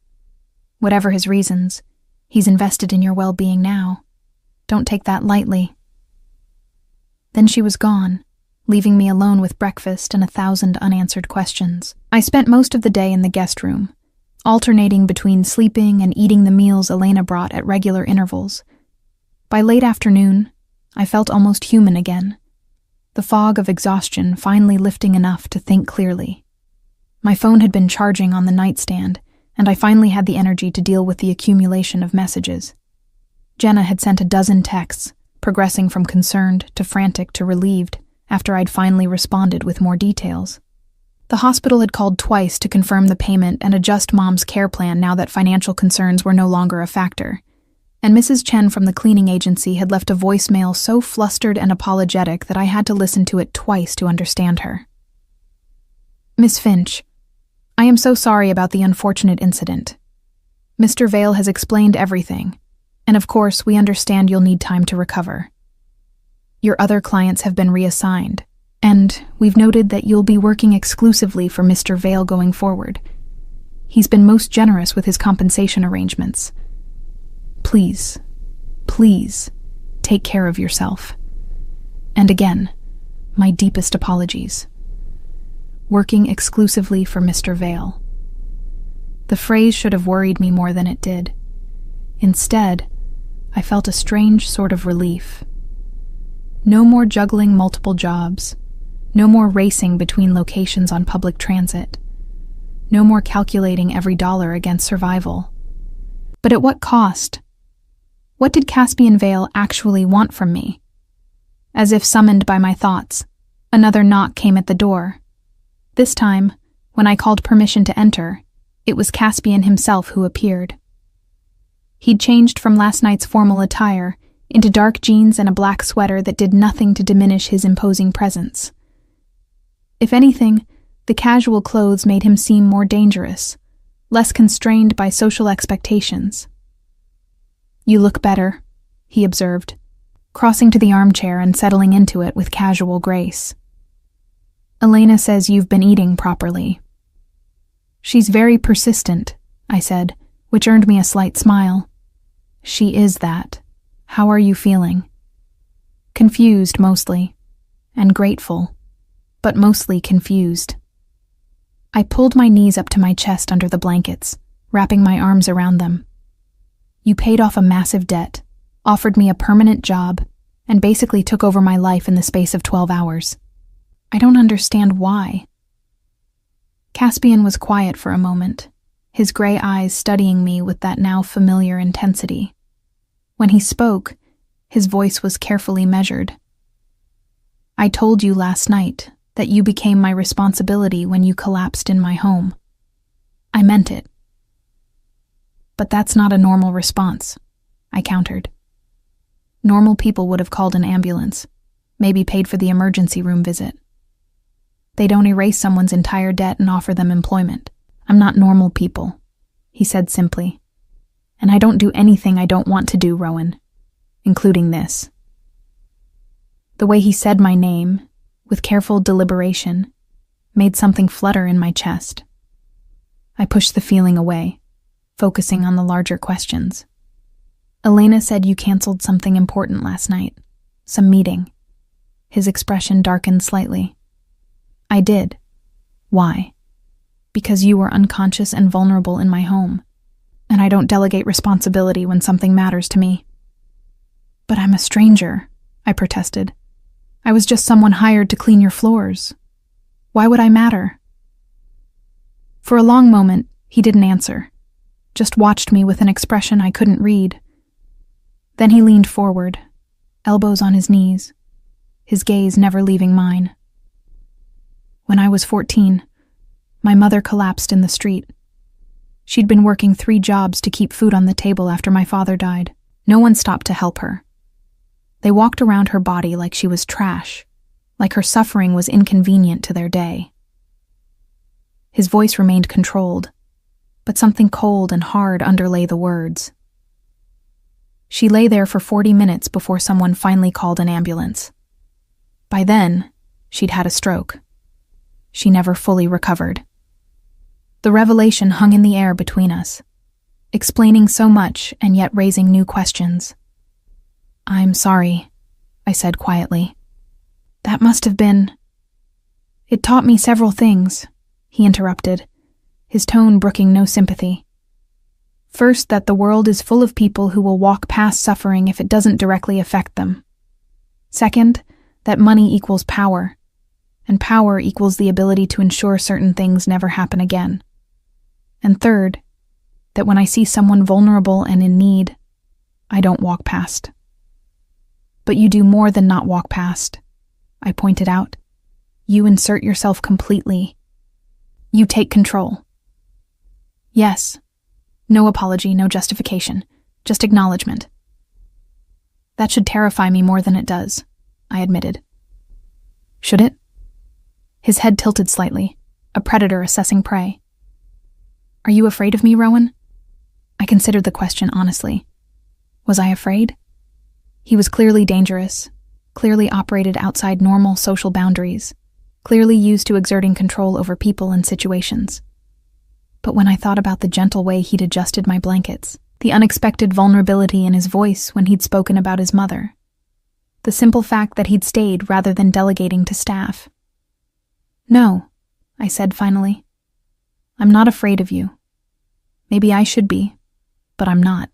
S1: Whatever his reasons, he's invested in your well-being now. Don't take that lightly." Then she was gone, leaving me alone with breakfast and 1,000 unanswered questions. I spent most of the day in the guest room, alternating between sleeping and eating the meals Elena brought at regular intervals. By late afternoon, I felt almost human again, the fog of exhaustion finally lifting enough to think clearly. My phone had been charging on the nightstand, and I finally had the energy to deal with the accumulation of messages. Jenna had sent a dozen texts, progressing from concerned to frantic to relieved, after I'd finally responded with more details. The hospital had called twice to confirm the payment and adjust Mom's care plan now that financial concerns were no longer a factor, and Mrs. Chen from the cleaning agency had left a voicemail so flustered and apologetic that I had to listen to it twice to understand her. Miss Finch, I am so sorry about the unfortunate incident. Mr. Vale has explained everything, and of course we understand you'll need time to recover. Your other clients have been reassigned, and we've noted that you'll be working exclusively for Mr. Vale going forward. He's been most generous with his compensation arrangements. Please, please, take care of yourself. And again, my deepest apologies. Working exclusively for Mr. Vale. The phrase should have worried me more than it did. Instead, I felt a strange sort of relief. No more juggling multiple jobs. No more racing between locations on public transit. No more calculating every dollar against survival. But at what cost? What did Caspian Vale actually want from me? As if summoned by my thoughts, another knock came at the door. This time, when I called permission to enter, it was Caspian himself who appeared. He'd changed from last night's formal attire into dark jeans and a black sweater that did nothing to diminish his imposing presence. If anything, the casual clothes made him seem more dangerous, less constrained by social expectations. You look better, he observed, crossing to the armchair and settling into it with casual grace. Elena says you've been eating properly. She's very persistent, I said, which earned me a slight smile. She is that. How are you feeling? Confused, mostly, and grateful, but mostly confused. I pulled my knees up to my chest under the blankets, wrapping my arms around them. You paid off a massive debt, offered me a permanent job, and basically took over my life in the space of 12 hours. I don't understand why. Caspian was quiet for a moment, his gray eyes studying me with that now familiar intensity. When he spoke, his voice was carefully measured. I told you last night that you became my responsibility when you collapsed in my home. I meant it. But that's not a normal response, I countered. Normal people would have called an ambulance, maybe paid for the emergency room visit. They don't erase someone's entire debt and offer them employment. I'm not normal people, he said simply. And I don't do anything I don't want to do, Rowan, including this. The way he said my name, with careful deliberation, made something flutter in my chest. I pushed the feeling away, focusing on the larger questions. Elena said you canceled something important last night, some meeting. His expression darkened slightly. I did. Why? Because you were unconscious and vulnerable in my home, and I don't delegate responsibility when something matters to me. But I'm a stranger, I protested. I was just someone hired to clean your floors. Why would I matter? For a long moment, he didn't answer, just watched me with an expression I couldn't read. Then he leaned forward, elbows on his knees, his gaze never leaving mine. When I was 14, my mother collapsed in the street. She'd been working 3 jobs to keep food on the table after my father died. No one stopped to help her. They walked around her body like she was trash, like her suffering was inconvenient to their day. His voice remained controlled, but something cold and hard underlay the words. She lay there for 40 minutes before someone finally called an ambulance. By then, she'd had a stroke. She never fully recovered. The revelation hung in the air between us, explaining so much and yet raising new questions. I'm sorry, I said quietly. That must have been... It taught me several things, he interrupted, his tone brooking no sympathy. First, that the world is full of people who will walk past suffering if it doesn't directly affect them. Second, that money equals power, and power equals the ability to ensure certain things never happen again. And third, that when I see someone vulnerable and in need, I don't walk past. But you do more than not walk past, I pointed out. You insert yourself completely. You take control. Yes. No apology, no justification, just acknowledgement. That should terrify me more than it does, I admitted. Should it? His head tilted slightly, a predator assessing prey. Are you afraid of me, Rowan? I considered the question honestly. Was I afraid? He was clearly dangerous, clearly operated outside normal social boundaries, clearly used to exerting control over people and situations. But when I thought about the gentle way he'd adjusted my blankets, the unexpected vulnerability in his voice when he'd spoken about his mother, the simple fact that he'd stayed rather than delegating to staff. No, I said finally. I'm not afraid of you. Maybe I should be, but I'm not.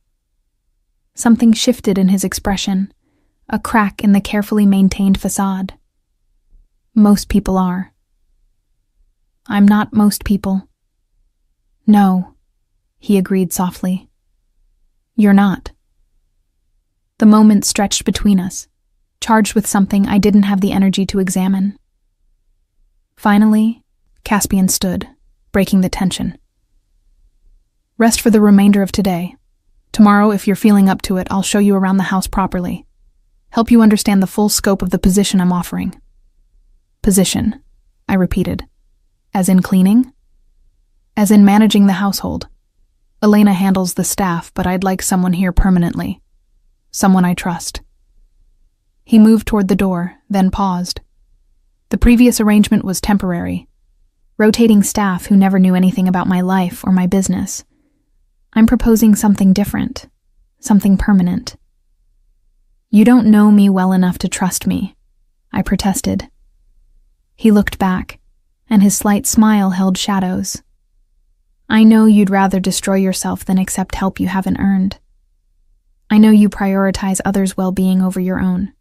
S1: Something shifted in his expression, a crack in the carefully maintained facade. Most people are. I'm not most people. No, he agreed softly. You're not. The moment stretched between us, charged with something I didn't have the energy to examine. Finally, Caspian stood, breaking the tension. Rest for the remainder of today. Tomorrow, if you're feeling up to it, I'll show you around the house properly. Help you understand the full scope of the position I'm offering. Position, I repeated. As in cleaning? As in managing the household. Elena handles the staff, but I'd like someone here permanently. Someone I trust. He moved toward the door, then paused. The previous arrangement was temporary. Rotating staff who never knew anything about my life or my business. I'm proposing something different. Something permanent. You don't know me well enough to trust me, I protested. He looked back, and his slight smile held shadows. I know you'd rather destroy yourself than accept help you haven't earned. I know you prioritize others' well-being over your own.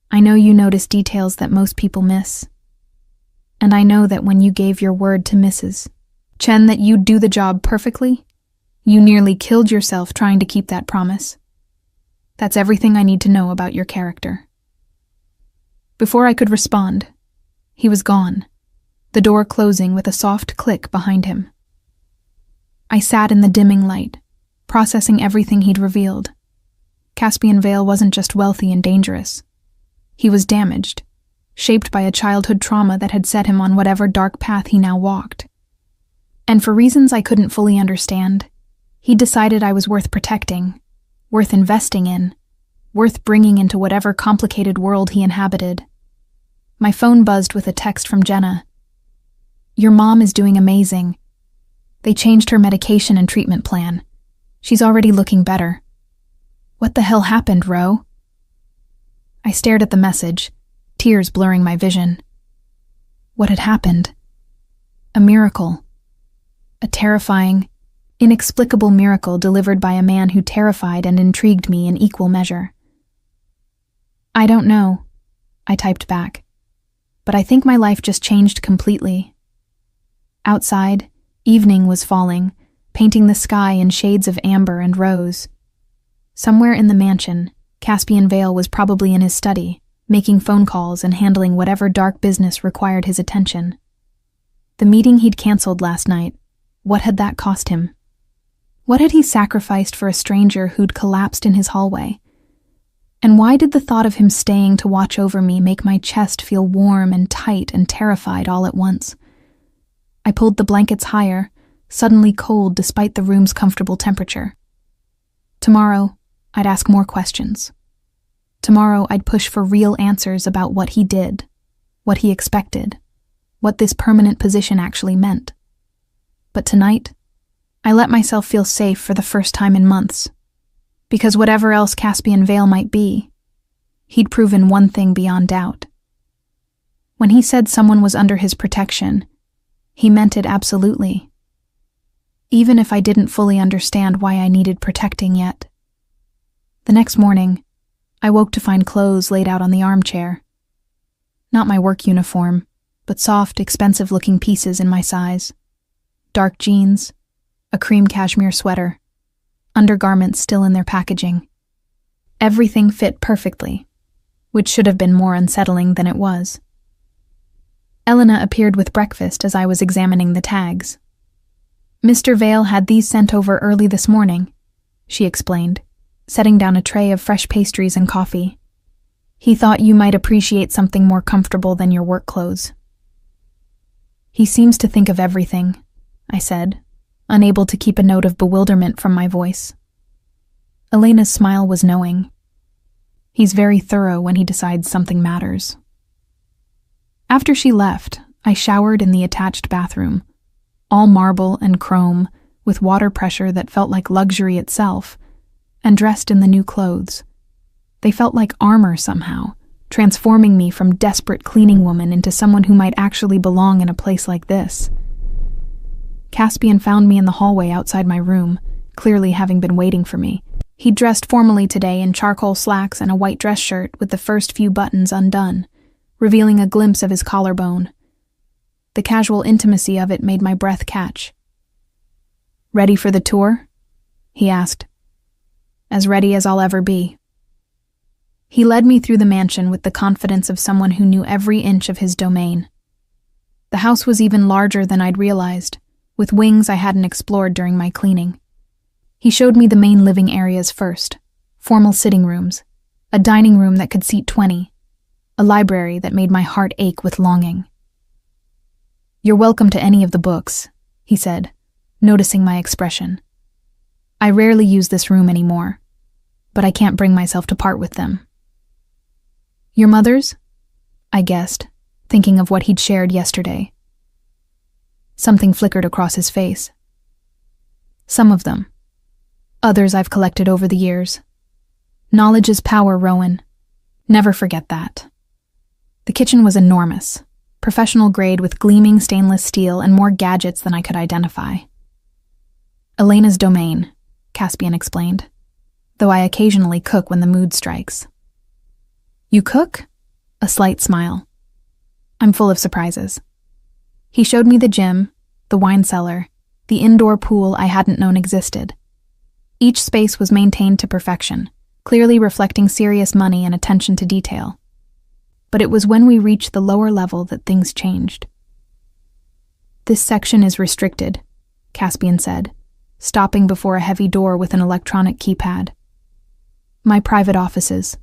S1: I know you notice details that most people miss. And I know that when you gave your word to Mrs. Chen that you'd do the job perfectly, you nearly killed yourself trying to keep that promise. That's everything I need to know about your character. Before I could respond, he was gone, the door closing with a soft click behind him. I sat in the dimming light, processing everything he'd revealed. Caspian Vale wasn't just wealthy and dangerous. He was damaged, shaped by a childhood trauma that had set him on whatever dark path he now walked. And for reasons I couldn't fully understand, he decided I was worth protecting, worth investing in, worth bringing into whatever complicated world he inhabited. My phone buzzed with a text from Jenna. Your mom is doing amazing. They changed her medication and treatment plan. She's already looking better. What the hell happened, Ro? I stared at the message, tears blurring my vision. What had happened? A miracle. A terrifying, inexplicable miracle delivered by a man who terrified and intrigued me in equal measure. I don't know, I typed back, but I think my life just changed completely. Outside, evening was falling, painting the sky in shades of amber and rose. Somewhere in the mansion, Caspian Vale was probably in his study, making phone calls and handling whatever dark business required his attention. The meeting he'd canceled last night, what had that cost him? What had he sacrificed for a stranger who'd collapsed in his hallway? And why did the thought of him staying to watch over me make my chest feel warm and tight and terrified all at once? I pulled the blankets higher, suddenly cold despite the room's comfortable temperature. Tomorrow, I'd ask more questions. Tomorrow, I'd push for real answers about what he did, what he expected, what this permanent position actually meant. But tonight, I let myself feel safe for the first time in months, because whatever else Caspian Vale might be, he'd proven one thing beyond doubt. When he said someone was under his protection, he meant it absolutely. Even if I didn't fully understand why I needed protecting yet. The next morning, I woke to find clothes laid out on the armchair. Not my work uniform, but soft, expensive-looking pieces in my size. Dark jeans, a cream cashmere sweater, undergarments still in their packaging. Everything fit perfectly, which should have been more unsettling than it was. Elena appeared with breakfast as I was examining the tags. "Mr. Vale had these sent over early this morning," she explained, setting down a tray of fresh pastries and coffee. "He thought you might appreciate something more comfortable than your work clothes." "He seems to think of everything," I said, unable to keep a note of bewilderment from my voice. Elena's smile was knowing. "He's very thorough when he decides something matters." After she left, I showered in the attached bathroom, all marble and chrome, with water pressure that felt like luxury itself, and dressed in the new clothes. They felt like armor somehow, transforming me from desperate cleaning woman into someone who might actually belong in a place like this. Caspian found me in the hallway outside my room, clearly having been waiting for me. He'd dressed formally today in charcoal slacks and a white dress shirt with the first few buttons undone, revealing a glimpse of his collarbone. The casual intimacy of it made my breath catch. "Ready for the tour?" he asked. "As ready as I'll ever be." He led me through the mansion with the confidence of someone who knew every inch of his domain. The house was even larger than I'd realized, with wings I hadn't explored during my cleaning. He showed me the main living areas first, formal sitting rooms, a dining room that could seat 20, a library that made my heart ache with longing. "You're welcome to any of the books," he said, noticing my expression. "I rarely use this room anymore, but I can't bring myself to part with them." "Your mother's?" I guessed, thinking of what he'd shared yesterday. Something flickered across his face. "Some of them. Others I've collected over the years. Knowledge is power, Rowan. Never forget that." The kitchen was enormous, professional grade with gleaming stainless steel and more gadgets than I could identify. "Elena's domain," Caspian explained, "though I occasionally cook when the mood strikes." "You cook?" A slight smile. "I'm full of surprises." He showed me the gym, the wine cellar, the indoor pool I hadn't known existed. Each space was maintained to perfection, clearly reflecting serious money and attention to detail. But it was when we reached the lower level that things changed. "This section is restricted," Caspian said, stopping before a heavy door with an electronic keypad. "My private offices.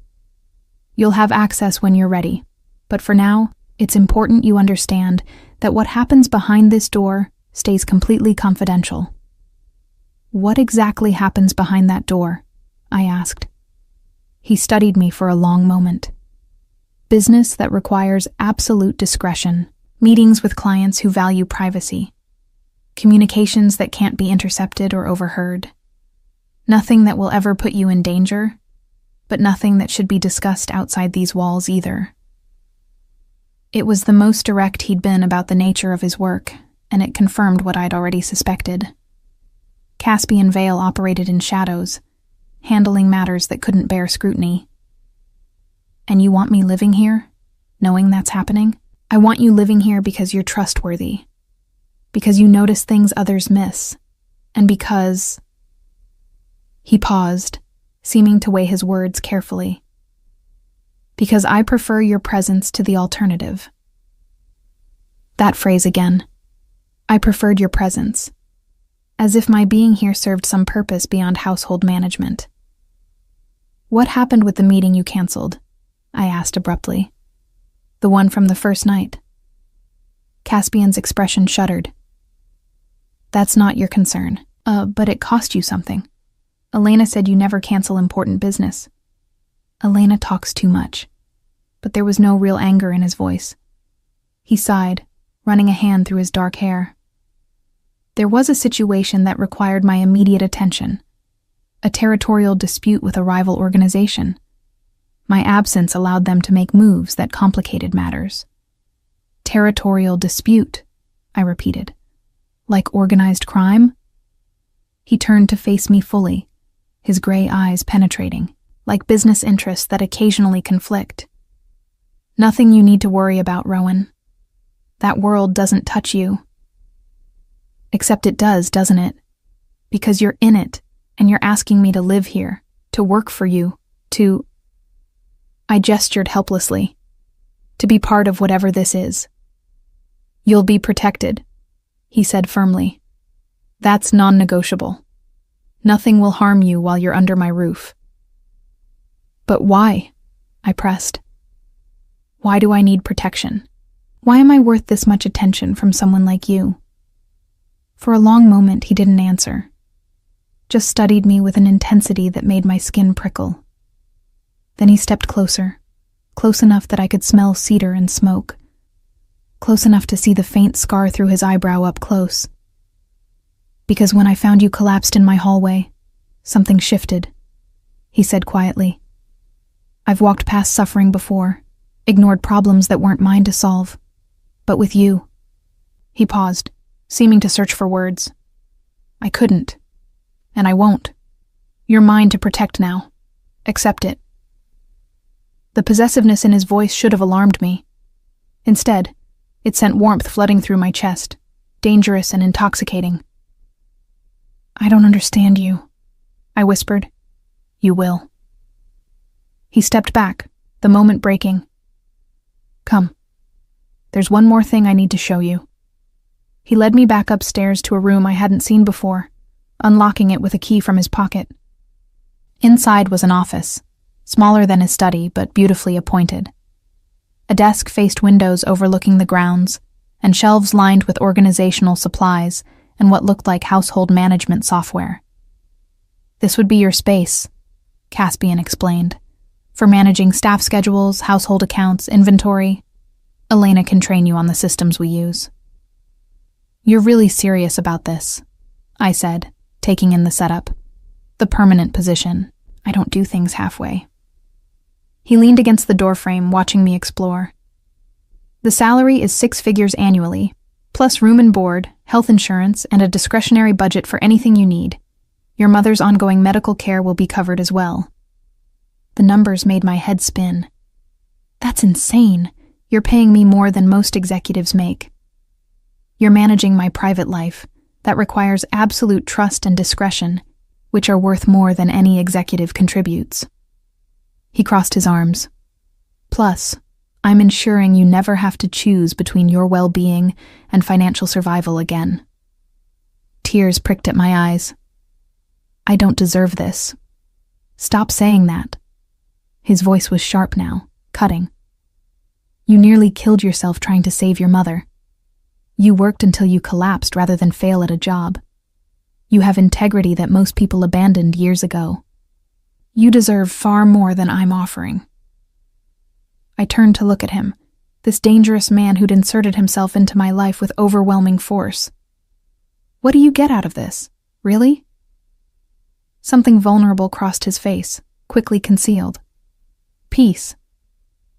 S1: You'll have access when you're ready, but for now, it's important you understand that what happens behind this door stays completely confidential." "What exactly happens behind that door?" I asked. He studied me for a long moment. "Business that requires absolute discretion, meetings with clients who value privacy, communications that can't be intercepted or overheard. Nothing that will ever put you in danger, but nothing that should be discussed outside these walls either." It was the most direct he'd been about the nature of his work, and it confirmed what I'd already suspected. Caspian Vale operated in shadows, handling matters that couldn't bear scrutiny. "And you want me living here, knowing that's happening? I want you living here because you're trustworthy, because you notice things others miss, and because—" He paused, seeming to weigh his words carefully. "Because I prefer your presence to the alternative." That phrase again. I preferred your presence, as if my being here served some purpose beyond household management. "What happened with the meeting you canceled?" I asked abruptly. "The one from the first night?" Caspian's expression shuddered. "That's not your concern. But it cost you something. Elena said you never cancel important business." Elena talks too much. But there was no real anger in his voice. He sighed, running a hand through his dark hair. "There was a situation that required my immediate attention. A territorial dispute with a rival organization. My absence allowed them to make moves that complicated matters." "Territorial dispute," I repeated. "Like organized crime?" He turned to face me fully, his gray eyes penetrating, like business interests that occasionally conflict. "Nothing you need to worry about, Rowan. That world doesn't touch you." "Except it does, doesn't it?" Because you're in it, and you're asking me to live here, to work for you, to... I gestured helplessly. To be part of whatever this is. You'll be protected, he said firmly. That's non-negotiable. Nothing will harm you while you're under my roof. But why? I pressed. Why do I need protection? Why am I worth this much attention from someone like you? For a long moment, he didn't answer. Just studied me with an intensity that made my skin prickle. Then he stepped closer, close enough that I could smell cedar and smoke, close enough to see the faint scar through his eyebrow up close. Because when I found you collapsed in my hallway, something shifted, he said quietly. I've walked past suffering before, ignored problems that weren't mine to solve. But with you... He paused, seeming to search for words. I couldn't. And I won't. You're mine to protect now. Accept it. The possessiveness in his voice should have alarmed me. Instead, it sent warmth flooding through my chest, dangerous and intoxicating. I don't understand you, I whispered. You will. He stepped back, the moment breaking. Come. There's one more thing I need to show you. He led me back upstairs to a room I hadn't seen before, unlocking it with a key from his pocket. Inside was an office, smaller than his study but beautifully appointed. A desk faced windows overlooking the grounds, and shelves lined with organizational supplies and what looked like household management software. This would be your space, Caspian explained, for managing staff schedules, household accounts, inventory. Elena can train you on the systems we use. You're really serious about this, I said, taking in the setup. The permanent position. I don't do things halfway. He leaned against the doorframe, watching me explore. The salary is 6 figures annually, plus room and board, health insurance, and a discretionary budget for anything you need. Your mother's ongoing medical care will be covered as well. The numbers made my head spin. That's insane. You're paying me more than most executives make. You're managing my private life. That requires absolute trust and discretion, which are worth more than any executive contributes. He crossed his arms. Plus, I'm ensuring you never have to choose between your well-being and financial survival again. Tears pricked at my eyes. I don't deserve this. Stop saying that. His voice was sharp now, cutting. You nearly killed yourself trying to save your mother. You worked until you collapsed rather than fail at a job. You have integrity that most people abandoned years ago. You deserve far more than I'm offering. I turned to look at him, this dangerous man who'd inserted himself into my life with overwhelming force. What do you get out of this? Really? Something vulnerable crossed his face, quickly concealed. Peace.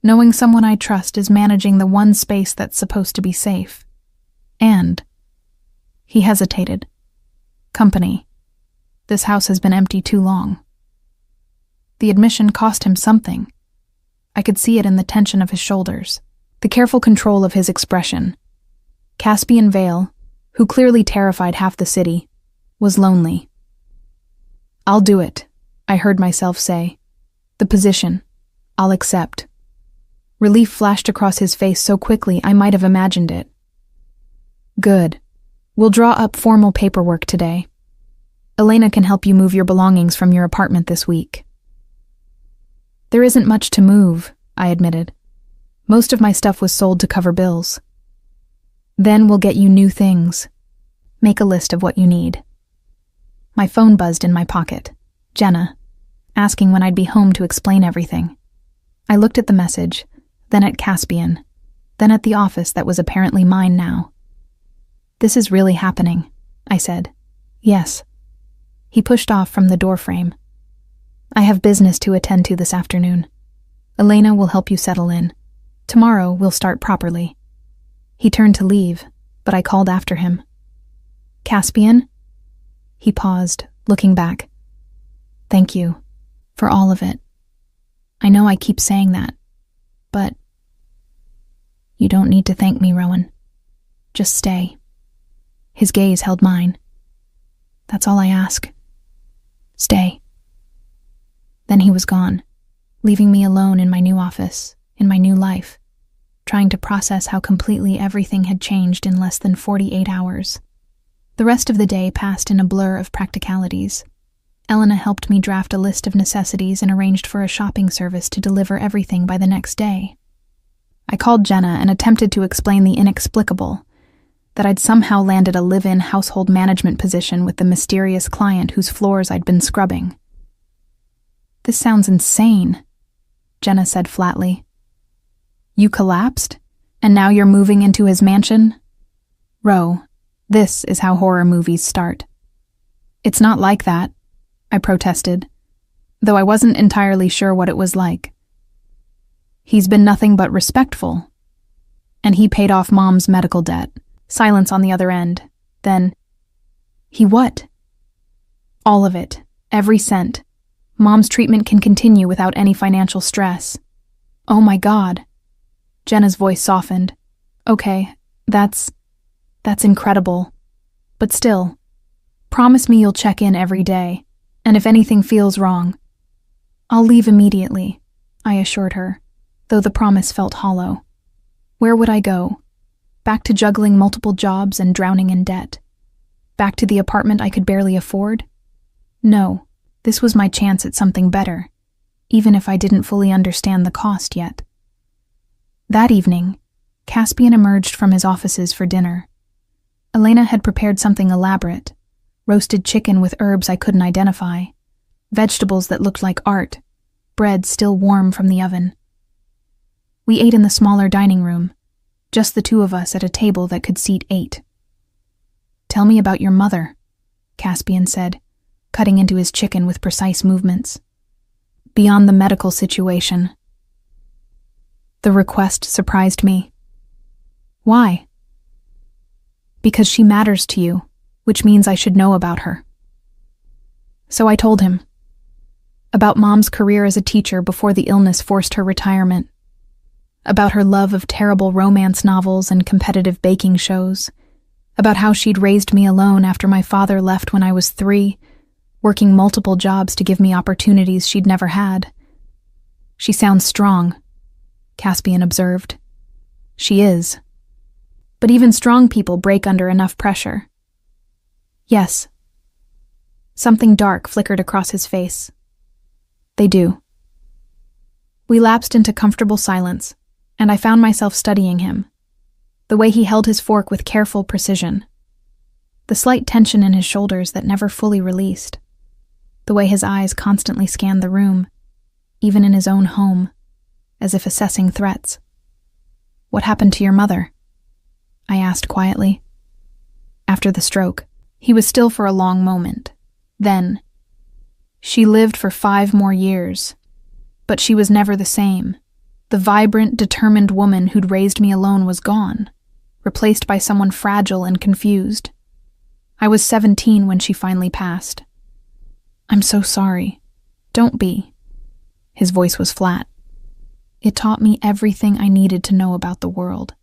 S1: Knowing someone I trust is managing the one space that's supposed to be safe. And... He hesitated. Company. This house has been empty too long. The admission cost him something. I could see it in the tension of his shoulders, the careful control of his expression. Caspian Vale, who clearly terrified half the city, was lonely. I'll do it, I heard myself say. The position. I'll accept. Relief flashed across his face so quickly I might have imagined it. Good. We'll draw up formal paperwork today. Elena can help you move your belongings from your apartment this week. There isn't much to move, I admitted. Most of my stuff was sold to cover bills. Then we'll get you new things. Make a list of what you need. My phone buzzed in my pocket. Jenna, asking when I'd be home to explain everything. I looked at the message, then at Caspian, then at the office that was apparently mine now. This is really happening, I said. Yes. He pushed off from the doorframe. I have business to attend to this afternoon. Elena will help you settle in. Tomorrow we'll start properly. He turned to leave, but I called after him. Caspian? He paused, looking back. Thank you. For all of it. I know I keep saying that, but... You don't need to thank me, Rowan. Just stay. His gaze held mine. That's all I ask. Stay." Then he was gone, leaving me alone in my new office, in my new life, trying to process how completely everything had changed in less than 48 hours. The rest of the day passed in a blur of practicalities. Elena helped me draft a list of necessities and arranged for a shopping service to deliver everything by the next day. I called Jenna and attempted to explain the inexplicable, that I'd somehow landed a live-in household management position with the mysterious client whose floors I'd been scrubbing. "This sounds insane," Jenna said flatly. "You collapsed? And now you're moving into his mansion?" "Ro, this is how horror movies start." "It's not like that," I protested, though I wasn't entirely sure what it was like. "He's been nothing but respectful. And he paid off Mom's medical debt." Silence on the other end. Then, "He what?" "All of it. Every cent. Mom's treatment can continue without any financial stress." "Oh my God." Jenna's voice softened. "Okay, that's incredible. But still, promise me you'll check in every day, and if anything feels wrong." "I'll leave immediately," I assured her, though the promise felt hollow. Where would I go? Back to juggling multiple jobs and drowning in debt? Back to the apartment I could barely afford? No, this was my chance at something better, even if I didn't fully understand the cost yet. That evening, Caspian emerged from his offices for dinner. Elena had prepared something elaborate: roasted chicken with herbs I couldn't identify, vegetables that looked like art, bread still warm from the oven. We ate in the smaller dining room, just the two of us at a table that could seat 8. "Tell me about your mother," Caspian said, cutting into his chicken with precise movements. "Beyond the medical situation." The request surprised me. "Why?" "Because she matters to you, which means I should know about her." So I told him. About Mom's career as a teacher before the illness forced her retirement. About her love of terrible romance novels and competitive baking shows. About how she'd raised me alone after my father left when I was 3, working multiple jobs to give me opportunities she'd never had. "She sounds strong," Caspian observed. "She is. But even strong people break under enough pressure." "Yes." Something dark flickered across his face. "They do." We lapsed into comfortable silence, and I found myself studying him, the way he held his fork with careful precision, the slight tension in his shoulders that never fully released, the way his eyes constantly scanned the room, even in his own home, as if assessing threats. "What happened to your mother?" I asked quietly. "After the stroke." He was still for a long moment. Then, "She lived for 5 more years, but she was never the same. The vibrant, determined woman who'd raised me alone was gone, replaced by someone fragile and confused. I was 17 when she finally passed." "I'm so sorry." "Don't be." His voice was flat. "It taught me everything I needed to know about the world.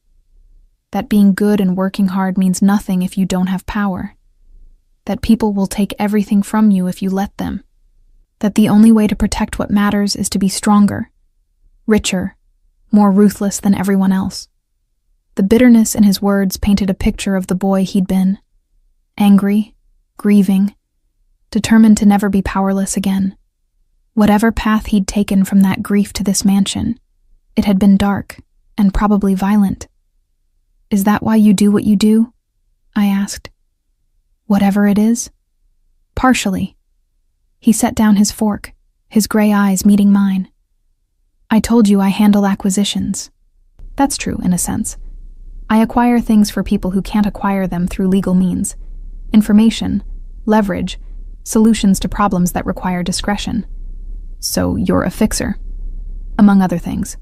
S1: That being good and working hard means nothing if you don't have power. That people will take everything from you if you let them. That the only way to protect what matters is to be stronger, richer, more ruthless than everyone else." The bitterness in his words painted a picture of the boy he'd been. Angry, grieving, determined to never be powerless again. Whatever path he'd taken from that grief to this mansion, it had been dark and probably violent. "Is that why you do what you do?" I asked. "Whatever it is?" "Partially." He set down his fork, his gray eyes meeting mine. "I told you I handle acquisitions. That's true, in a sense. I acquire things for people who can't acquire them through legal means. Information, leverage, solutions to problems that require discretion. So you're a fixer, among other things."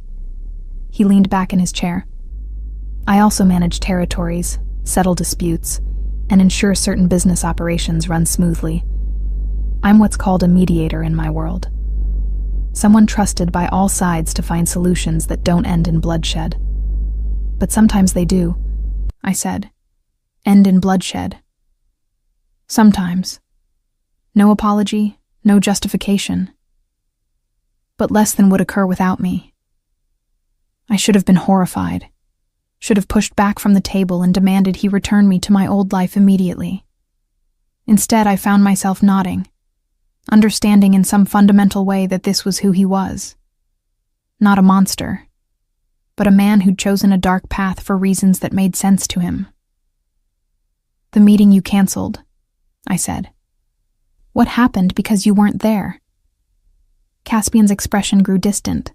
S1: He leaned back in his chair. "I also manage territories, settle disputes, and ensure certain business operations run smoothly. I'm what's called a mediator in my world. Someone trusted by all sides to find solutions that don't end in bloodshed. But sometimes they do," I said. "End in bloodshed." "Sometimes," No apology, no justification. But less than would occur without me. I should have been horrified, should have pushed back from the table and demanded he return me to my old life immediately. Instead, I found myself nodding, understanding in some fundamental way that this was who he was. Not a monster, but a man who'd chosen a dark path for reasons that made sense to him. "The meeting you canceled," I said. "What happened because you weren't there?" Caspian's expression grew distant.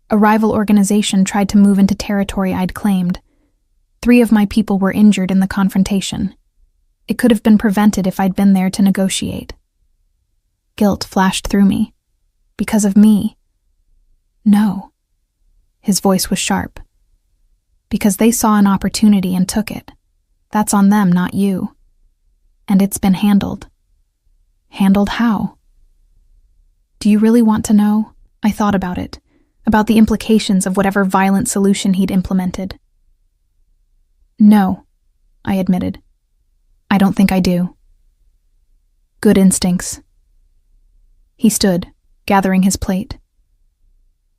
S1: "A rival organization tried to move into territory I'd claimed. 3 of my people were injured in the confrontation. It could have been prevented if I'd been there to negotiate." Guilt flashed through me. "Because of me?" "No." His voice was sharp. "Because they saw an opportunity and took it. That's on them, not you. And it's been handled." "Handled how?" "Do you really want to know?" I thought about it, about the implications of whatever violent solution he'd implemented. "No," I admitted. "I don't think I do." "Good instincts." He stood, gathering his plate.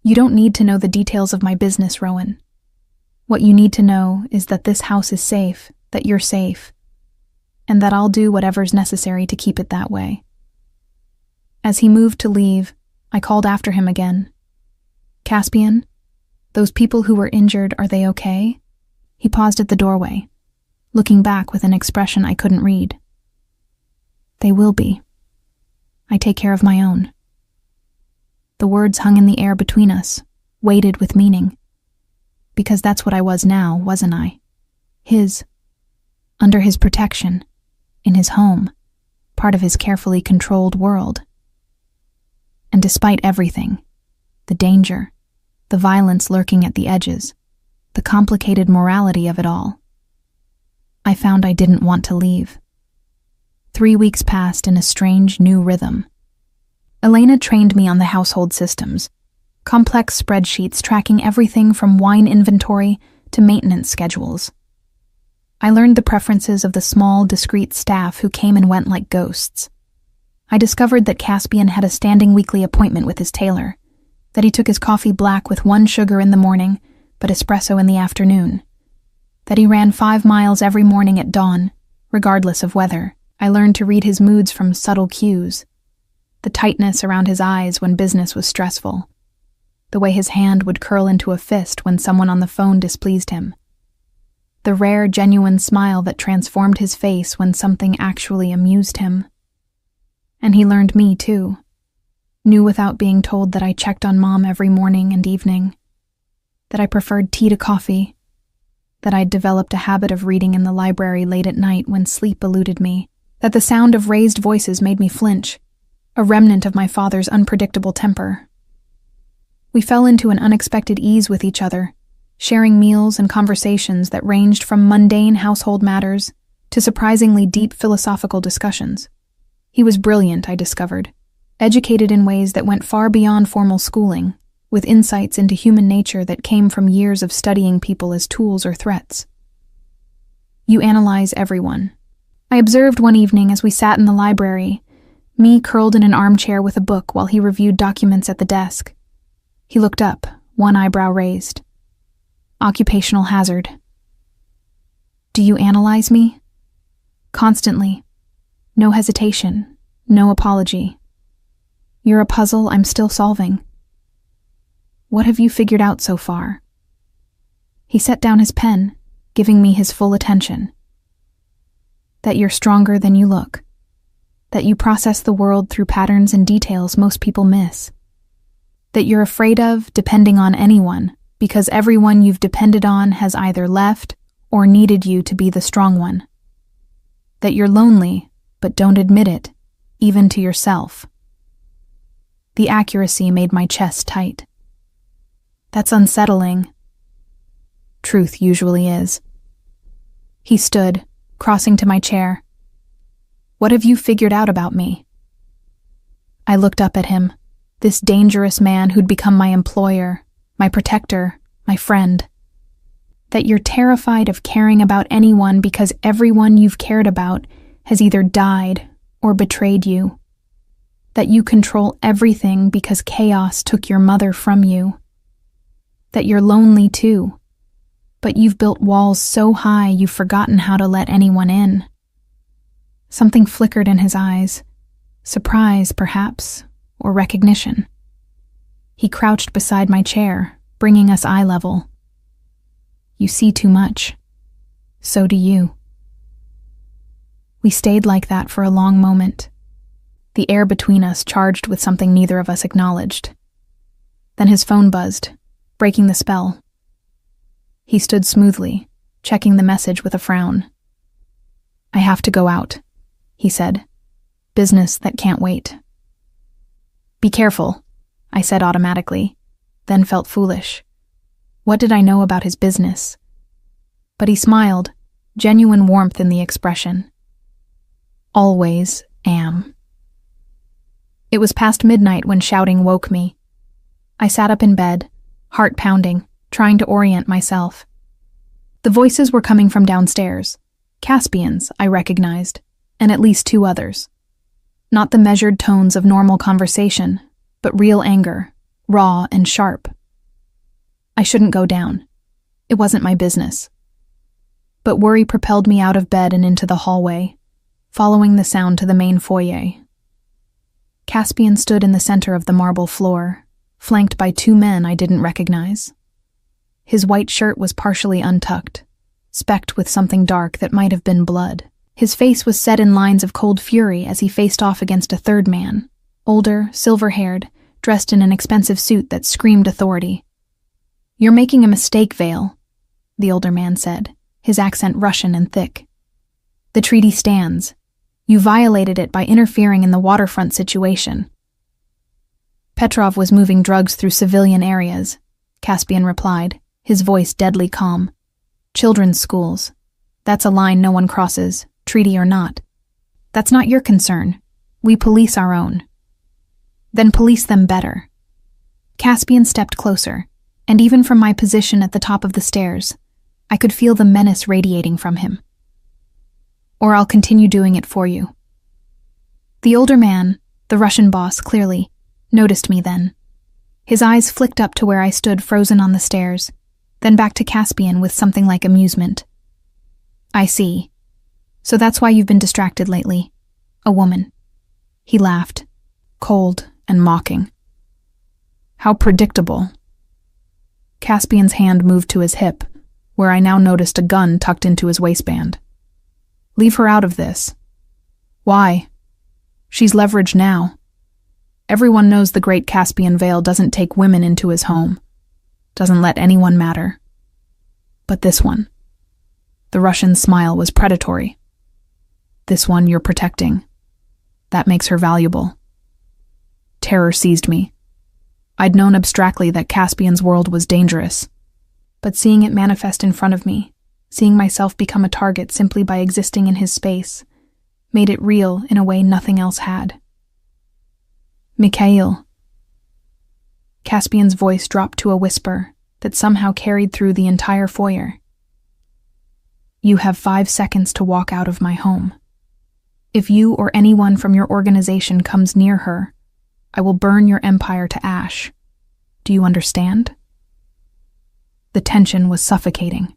S1: "You don't need to know the details of my business, Rowan. What you need to know is that this house is safe, that you're safe, and that I'll do whatever's necessary to keep it that way." As he moved to leave, I called after him again. "Caspian, those people who were injured, are they okay?" He paused at the doorway, looking back with an expression I couldn't read. "They will be. I take care of my own." The words hung in the air between us, weighted with meaning. Because that's what I was now, wasn't I? His. Under his protection, in his home, part of his carefully controlled world. And despite everything, the danger, the violence lurking at the edges, the complicated morality of it all, I found I didn't want to leave. 3 weeks passed in a strange new rhythm. Elena trained me on the household systems, complex spreadsheets tracking everything from wine inventory to maintenance schedules. I learned the preferences of the small, discreet staff who came and went like ghosts. I discovered that Caspian had a standing weekly appointment with his tailor, that he took his coffee black with 1 sugar in the morning, but espresso in the afternoon, that he ran 5 miles every morning at dawn, regardless of weather. I learned to read his moods from subtle cues, the tightness around his eyes when business was stressful, the way his hand would curl into a fist when someone on the phone displeased him, the rare, genuine smile that transformed his face when something actually amused him. And he learned me, too. Knew without being told that I checked on Mom every morning and evening, that I preferred tea to coffee, that I'd developed a habit of reading in the library late at night when sleep eluded me, that the sound of raised voices made me flinch, a remnant of my father's unpredictable temper. We fell into an unexpected ease with each other, sharing meals and conversations that ranged from mundane household matters to surprisingly deep philosophical discussions. He was brilliant, I discovered, educated in ways that went far beyond formal schooling, with insights into human nature that came from years of studying people as tools or threats. "You analyze everyone," I observed one evening as we sat in the library, me curled in an armchair with a book while he reviewed documents at the desk. He looked up, one eyebrow raised. "Occupational hazard." "Do you analyze me?" "Constantly. No hesitation, no apology. You're a puzzle I'm still solving." "What have you figured out so far?" He set down his pen, giving me his full attention. "That you're stronger than you look. That you process the world through patterns and details most people miss. That you're afraid of depending on anyone because everyone you've depended on has either left or needed you to be the strong one. That you're lonely, but don't admit it, even to yourself." The accuracy made my chest tight. "That's unsettling." Truth usually is. He stood, crossing to my chair. "What have you figured out about me?" I looked up at him, this dangerous man who'd become my employer, my protector, my friend. That you're terrified of caring about anyone because everyone you've cared about has either died or betrayed you. That you control everything because chaos took your mother from you. That you're lonely too, but you've built walls so high you've forgotten how to let anyone in. Something flickered in his eyes, surprise perhaps, or recognition. He crouched beside my chair, bringing us eye level. You see too much. So do you. We stayed like that for a long moment, the air between us charged with something neither of us acknowledged. Then his phone buzzed, breaking the spell. He stood smoothly, checking the message with a frown. I have to go out, he said. Business that can't wait. Be careful, I said automatically, then felt foolish. What did I know about his business? But he smiled, genuine warmth in the expression. Always am. It was past midnight when shouting woke me. I sat up in bed, heart pounding, trying to orient myself. The voices were coming from downstairs. Caspian's, I recognized, and at least 2 others. Not the measured tones of normal conversation, but real anger, raw and sharp. I shouldn't go down. It wasn't my business. But worry propelled me out of bed and into the hallway, following the sound to the main foyer. Caspian stood in the center of the marble floor, flanked by 2 men I didn't recognize. His white shirt was partially untucked, specked with something dark that might have been blood. His face was set in lines of cold fury as he faced off against a 3rd man, older, silver-haired, dressed in an expensive suit that screamed authority. You're making a mistake, Vale, the older man said, his accent Russian and thick. The treaty stands. You violated it by interfering in the waterfront situation. Petrov was moving drugs through civilian areas, Caspian replied, his voice deadly calm. Children's schools. That's a line no one crosses, treaty or not. That's not your concern. We police our own. Then police them better. Caspian stepped closer, and even from my position at the top of the stairs, I could feel the menace radiating from him. Or I'll continue doing it for you. The older man, the Russian boss clearly, noticed me then. His eyes flicked up to where I stood frozen on the stairs, then back to Caspian with something like amusement. I see. So that's why you've been distracted lately. A woman. He laughed, cold and mocking. How predictable. Caspian's hand moved to his hip, where I now noticed a gun tucked into his waistband. Leave her out of this. Why? She's leveraged now. Everyone knows the great Caspian Vale doesn't take women into his home. Doesn't let anyone matter. But this one. The Russian's smile was predatory. This one you're protecting. That makes her valuable. Terror seized me. I'd known abstractly that Caspian's world was dangerous, but seeing it manifest in front of me, seeing myself become a target simply by existing in his space, made it real in a way nothing else had. Mikhail. Caspian's voice dropped to a whisper that somehow carried through the entire foyer. You have 5 seconds to walk out of my home. If you or anyone from your organization comes near her, I will burn your empire to ash. Do you understand? The tension was suffocating.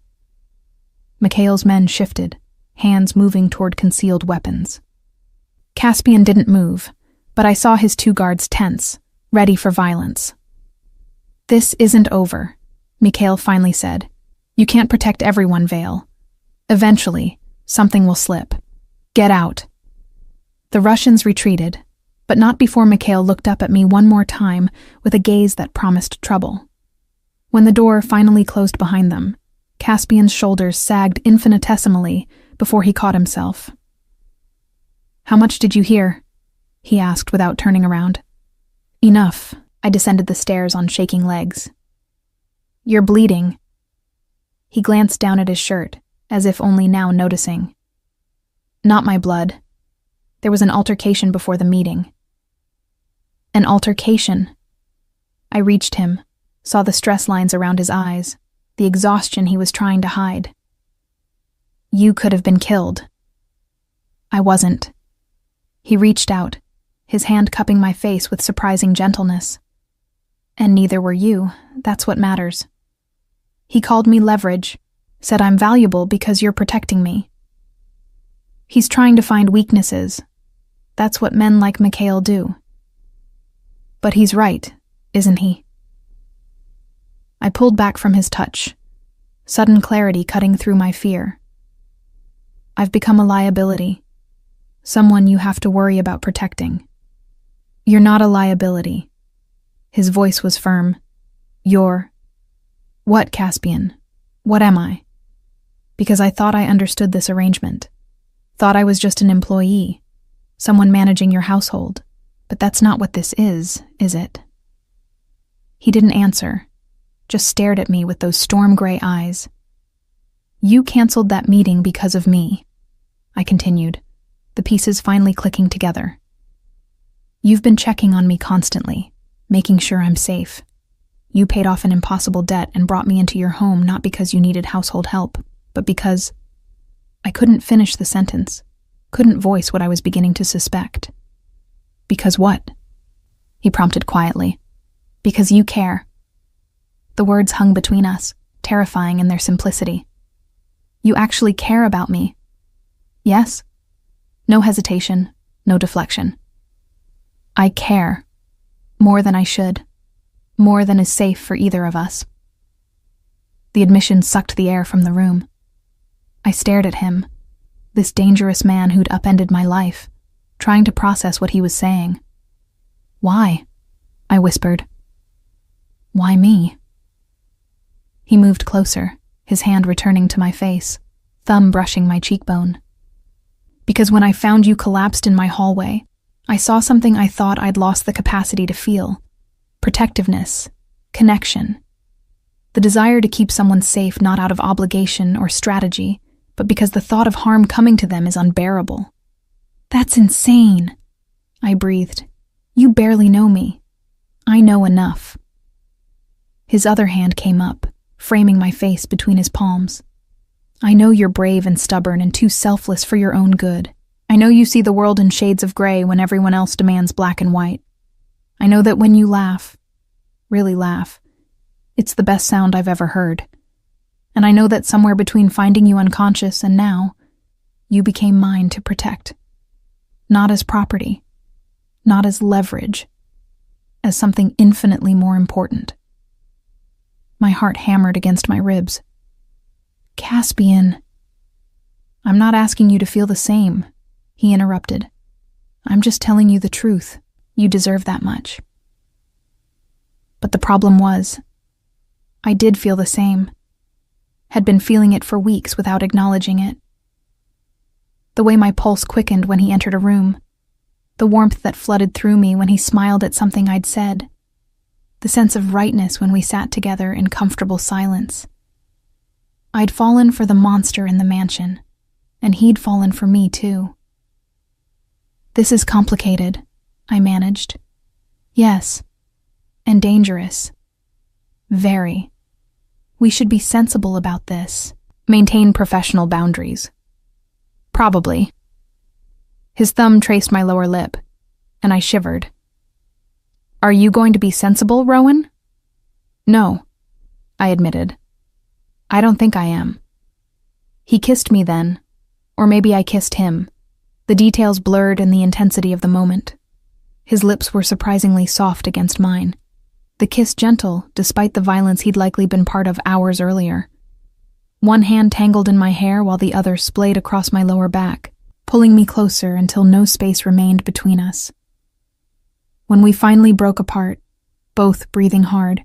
S1: Mikhail's men shifted, hands moving toward concealed weapons. Caspian didn't move, but I saw his 2 guards tense, ready for violence. This isn't over, Mikhail finally said. You can't protect everyone, Vale. Eventually, something will slip. Get out. The Russians retreated, but not before Mikhail looked up at me one more time with a gaze that promised trouble. When the door finally closed behind them, Caspian's shoulders sagged infinitesimally before he caught himself. How much did you hear? He asked without turning around. Enough. I descended the stairs on shaking legs. You're bleeding. He glanced down at his shirt, as if only now noticing. Not my blood. There was an altercation before the meeting. An altercation. I reached him, saw the stress lines around his eyes, the exhaustion he was trying to hide. You could have been killed. I wasn't. He reached out, his hand cupping my face with surprising gentleness. And neither were you, that's what matters. He called me leverage, said I'm valuable because you're protecting me. He's trying to find weaknesses. That's what men like Mikhail do. But he's right, isn't he? I pulled back from his touch, sudden clarity cutting through my fear. I've become a liability, someone you have to worry about protecting. You're not a liability. His voice was firm. You're... What, Caspian? What am I? Because I thought I understood this arrangement. Thought I was just an employee, someone managing your household. But that's not what this is it? He didn't answer, just stared at me with those storm-gray eyes. You canceled that meeting because of me, I continued, the pieces finally clicking together. You've been checking on me constantly, making sure I'm safe. You paid off an impossible debt and brought me into your home not because you needed household help, but because... I couldn't finish the sentence, couldn't voice what I was beginning to suspect. Because what? He prompted quietly. Because you care. The words hung between us, terrifying in their simplicity. You actually care about me. Yes? No hesitation, no deflection. I care. More than I should. More than is safe for either of us. The admission sucked the air from the room. I stared at him, this dangerous man who'd upended my life, trying to process what he was saying. Why? I whispered. Why me? He moved closer, his hand returning to my face, thumb brushing my cheekbone. Because when I found you collapsed in my hallway, I saw something I thought I'd lost the capacity to feel. Protectiveness, connection. The desire to keep someone safe not out of obligation or strategy, but because the thought of harm coming to them is unbearable. That's insane, I breathed. You barely know me. I know enough. His other hand came up, framing my face between his palms. I know you're brave and stubborn and too selfless for your own good. I know you see the world in shades of gray when everyone else demands black and white. I know that when you laugh, really laugh, it's the best sound I've ever heard. And I know that somewhere between finding you unconscious and now, you became mine to protect. Not as property, not as leverage, as something infinitely more important. My heart hammered against my ribs. Caspian. I'm not asking you to feel the same, he interrupted. I'm just telling you the truth. You deserve that much. But the problem was, I did feel the same. Had been feeling it for weeks without acknowledging it. The way my pulse quickened when he entered a room, the warmth that flooded through me when he smiled at something I'd said, the sense of rightness when we sat together in comfortable silence. I'd fallen for the monster in the mansion, and he'd fallen for me too. This is complicated, I managed. Yes, and dangerous. Very. We should be sensible about this. Maintain professional boundaries. Probably. His thumb traced my lower lip, and I shivered. Are you going to be sensible, Rowan? No, I admitted. I don't think I am. He kissed me then, or maybe I kissed him, the details blurred in the intensity of the moment. His lips were surprisingly soft against mine, the kiss gentle despite the violence he'd likely been part of hours earlier. One hand tangled in my hair while the other splayed across my lower back, pulling me closer until no space remained between us. When we finally broke apart, both breathing hard,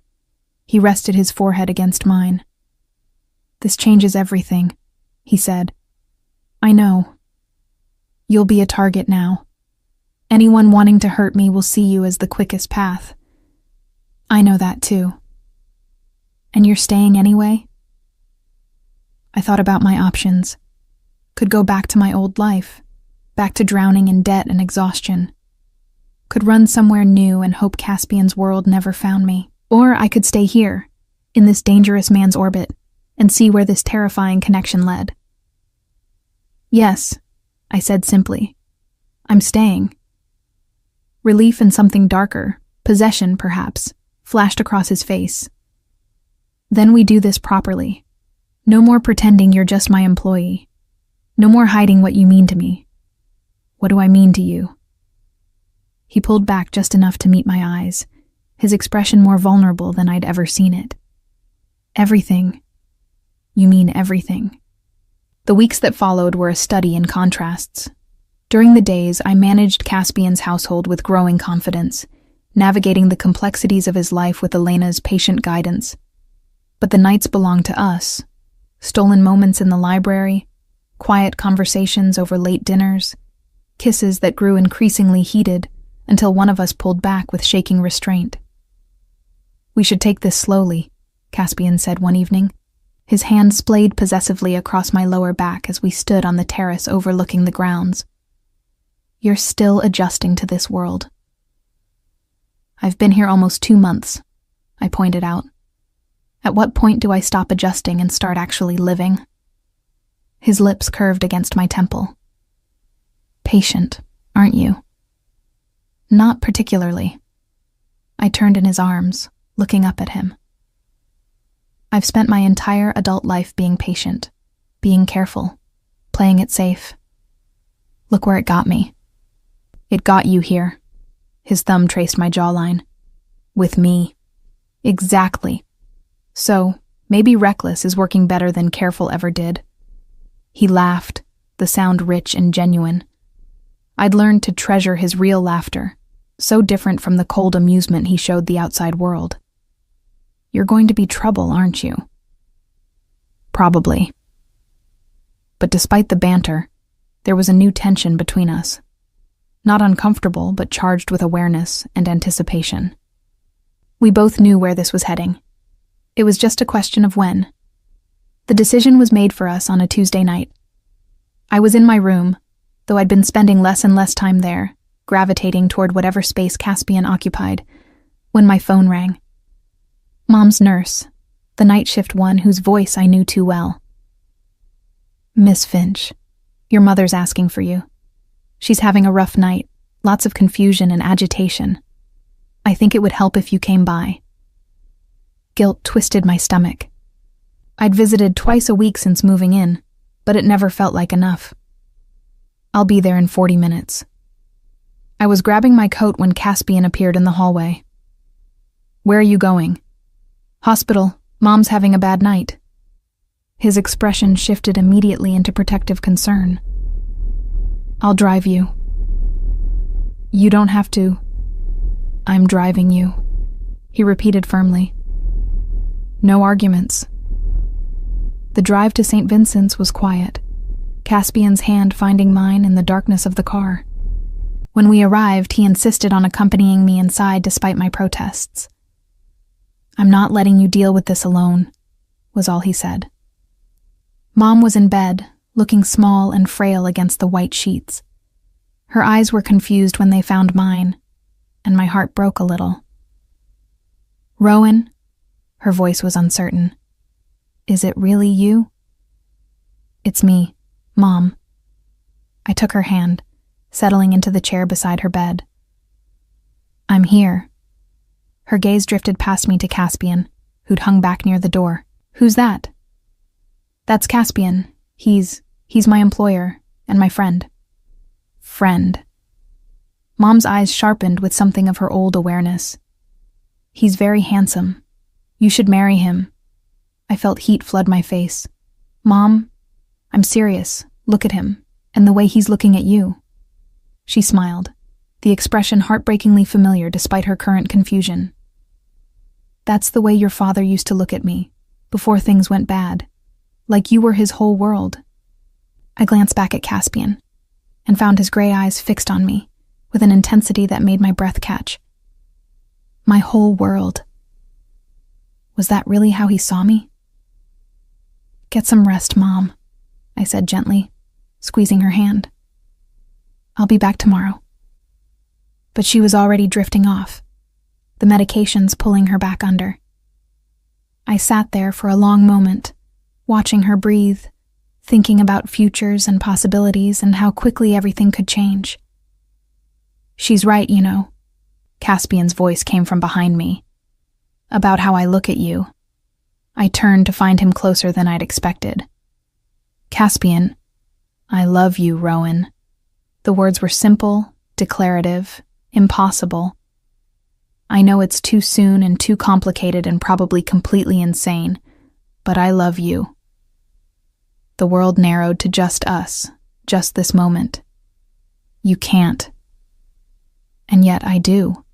S1: he rested his forehead against mine. This changes everything, he said. I know. You'll be a target now. Anyone wanting to hurt me will see you as the quickest path. I know that too. And you're staying anyway? I thought about my options. Could go back to my old life, back to drowning in debt and exhaustion. Could run somewhere new and hope Caspian's world never found me. Or I could stay here, in this dangerous man's orbit, and see where this terrifying connection led. Yes, I said simply. I'm staying. Relief and something darker, possession perhaps, flashed across his face. Then we do this properly. No more pretending you're just my employee. No more hiding what you mean to me. What do I mean to you? He pulled back just enough to meet my eyes, his expression more vulnerable than I'd ever seen it. Everything. You mean everything. The weeks that followed were a study in contrasts. During the days, I managed Caspian's household with growing confidence, navigating the complexities of his life with Elena's patient guidance. But the nights belonged to us. Stolen moments in the library, quiet conversations over late dinners, kisses that grew increasingly heated until one of us pulled back with shaking restraint. "We should take this slowly," Caspian said one evening. His hand splayed possessively across my lower back as we stood on the terrace overlooking the grounds. "You're still adjusting to this world." "I've been here almost 2 months," I pointed out. "At what point do I stop adjusting and start actually living?" His lips curved against my temple. "Patient, aren't you?" "Not particularly." I turned in his arms, looking up at him. "I've spent my entire adult life being patient, being careful, playing it safe. Look where it got me." "It got you here." His thumb traced my jawline. "With me." "Exactly. So, maybe reckless is working better than careful ever did." He laughed, the sound rich and genuine. I'd learned to treasure his real laughter, so different from the cold amusement he showed the outside world. "You're going to be trouble, aren't you?" "Probably." But despite the banter, there was a new tension between us. Not uncomfortable, but charged with awareness and anticipation. We both knew where this was heading. It was just a question of when. The decision was made for us on a Tuesday night. I was in my room, though I'd been spending less and less time there, gravitating toward whatever space Caspian occupied, when my phone rang. Mom's nurse, the night shift one whose voice I knew too well. "Miss Finch, your mother's asking for you. She's having a rough night, lots of confusion and agitation. I think it would help if you came by." Guilt twisted my stomach. I'd visited twice a week since moving in, but it never felt like enough. "I'll be there in 40 minutes. I was grabbing my coat when Caspian appeared in the hallway. "Where are you going?" "Hospital. Mom's having a bad night." His expression shifted immediately into protective concern. "I'll drive you." "You don't have to." "I'm driving you," he repeated firmly. No arguments. The drive to St. Vincent's was quiet, Caspian's hand finding mine in the darkness of the car. When we arrived, he insisted on accompanying me inside despite my protests. "I'm not letting you deal with this alone," was all he said. Mom was in bed, looking small and frail against the white sheets. Her eyes were confused when they found mine, and my heart broke a little. "Rowan?" Her voice was uncertain. "Is it really you?" "It's me, Mom." I took her hand, settling into the chair beside her bed. "I'm here." Her gaze drifted past me to Caspian, who'd hung back near the door. "Who's that?" "That's Caspian. He's my employer and my friend." "Friend." Mom's eyes sharpened with something of her old awareness. "He's very handsome. You should marry him." I felt heat flood my face. "Mom, I'm serious. Look at him, and the way he's looking at you." She smiled, the expression heartbreakingly familiar despite her current confusion. "That's the way your father used to look at me, before things went bad, like you were his whole world." I glanced back at Caspian, and found his gray eyes fixed on me, with an intensity that made my breath catch. My whole world. Was that really how he saw me? "Get some rest, Mom," I said gently, squeezing her hand. "I'll be back tomorrow." But she was already drifting off, the medications pulling her back under. I sat there for a long moment, watching her breathe, thinking about futures and possibilities and how quickly everything could change. She's right, you know. Caspian's voice came from behind me. About how I look at you. I turned to find him closer than I'd expected. Caspian, I love you, Rowan. The words were simple, declarative, impossible. I know it's too soon and too complicated and probably completely insane, but I love you. The world narrowed to just us, just this moment. You can't. And yet I do.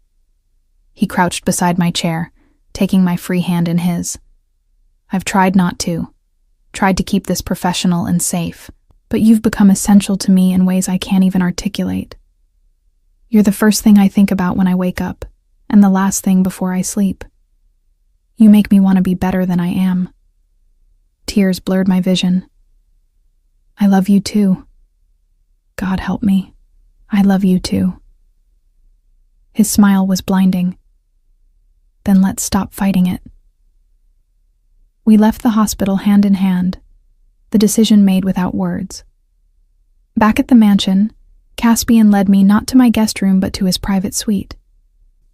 S1: He crouched beside my chair, taking my free hand in his. I've tried not to, tried to keep this professional and safe, but you've become essential to me in ways I can't even articulate. You're the first thing I think about when I wake up, and the last thing before I sleep. You make me want to be better than I am. Tears blurred my vision. I love you too. God help me. I love you too. His smile was blinding. Then let's stop fighting it. We left the hospital hand in hand, the decision made without words. Back at the mansion, Caspian led me not to my guest room but to his private suite,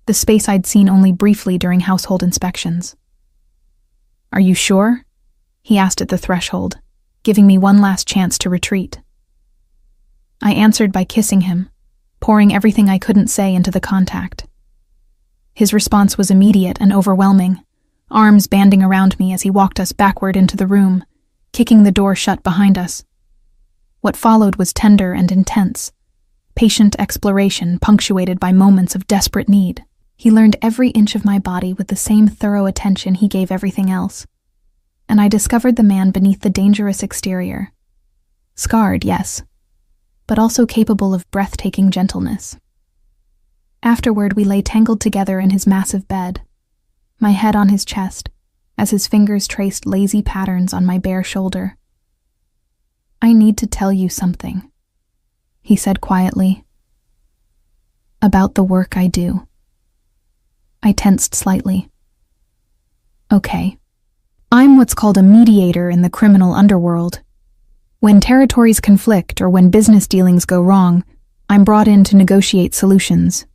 S1: the space I'd seen only briefly during household inspections. Are you sure? He asked at the threshold, giving me one last chance to retreat. I answered by kissing him, pouring everything I couldn't say into the contact. His response was immediate and overwhelming, arms banding around me as he walked us backward into the room, kicking the door shut behind us. What followed was tender and intense, patient exploration punctuated by moments of desperate need. He learned every inch of my body with the same thorough attention he gave everything else, and I discovered the man beneath the dangerous exterior. Scarred, yes, but also capable of breathtaking gentleness. Afterward, we lay tangled together in his massive bed, my head on his chest, as his fingers traced lazy patterns on my bare shoulder. I need to tell you something, he said quietly. About the work I do. I tensed slightly. Okay. I'm what's called a mediator in the criminal underworld. When territories conflict or when business dealings go wrong, I'm brought in to negotiate solutions.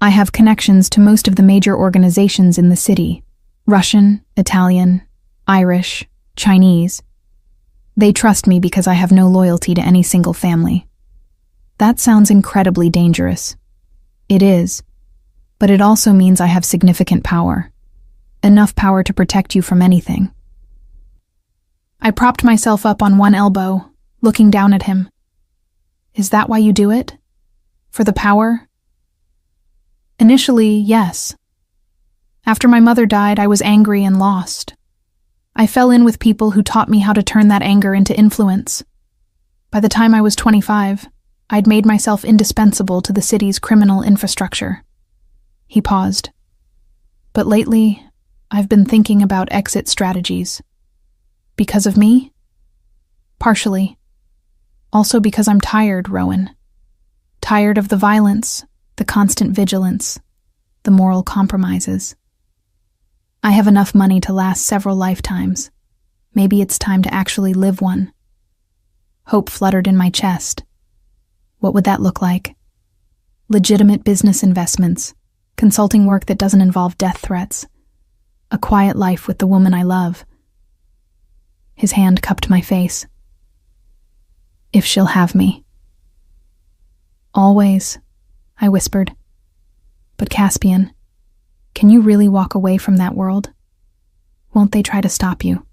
S1: I have connections to most of the major organizations in the city: Russian, Italian, Irish, Chinese. They trust me because I have no loyalty to any single family. That sounds incredibly dangerous. It is, but it also means I have significant power. Enough power to protect you from anything. I propped myself up on one elbow, looking down at him. Is that why you do it? For the power? Initially, yes. After my mother died, I was angry and lost. I fell in with people who taught me how to turn that anger into influence. By the time I was 25, I'd made myself indispensable to the city's criminal infrastructure. He paused. But lately, I've been thinking about exit strategies. Because of me? Partially. Also because I'm tired, Rowan. Tired of the violence, the constant vigilance, the moral compromises. I have enough money to last several lifetimes. Maybe it's time to actually live one. Hope fluttered in my chest. What would that look like? Legitimate business investments, consulting work that doesn't involve death threats, a quiet life with the woman I love. His hand cupped my face. If she'll have me. Always, I whispered. But Caspian, can you really walk away from that world? Won't they try to stop you?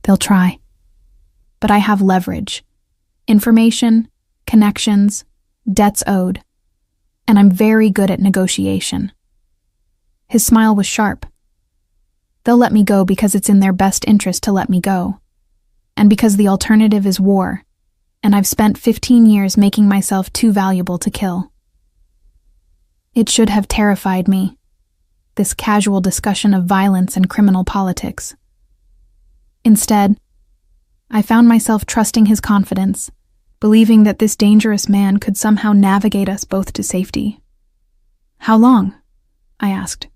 S1: They'll try. But I have leverage. Information, connections, debts owed. And I'm very good at negotiation. His smile was sharp. They'll let me go because it's in their best interest to let me go. And because the alternative is war, and I've spent 15 years making myself too valuable to kill. It should have terrified me, this casual discussion of violence and criminal politics. Instead, I found myself trusting his confidence, believing that this dangerous man could somehow navigate us both to safety. How long? I asked.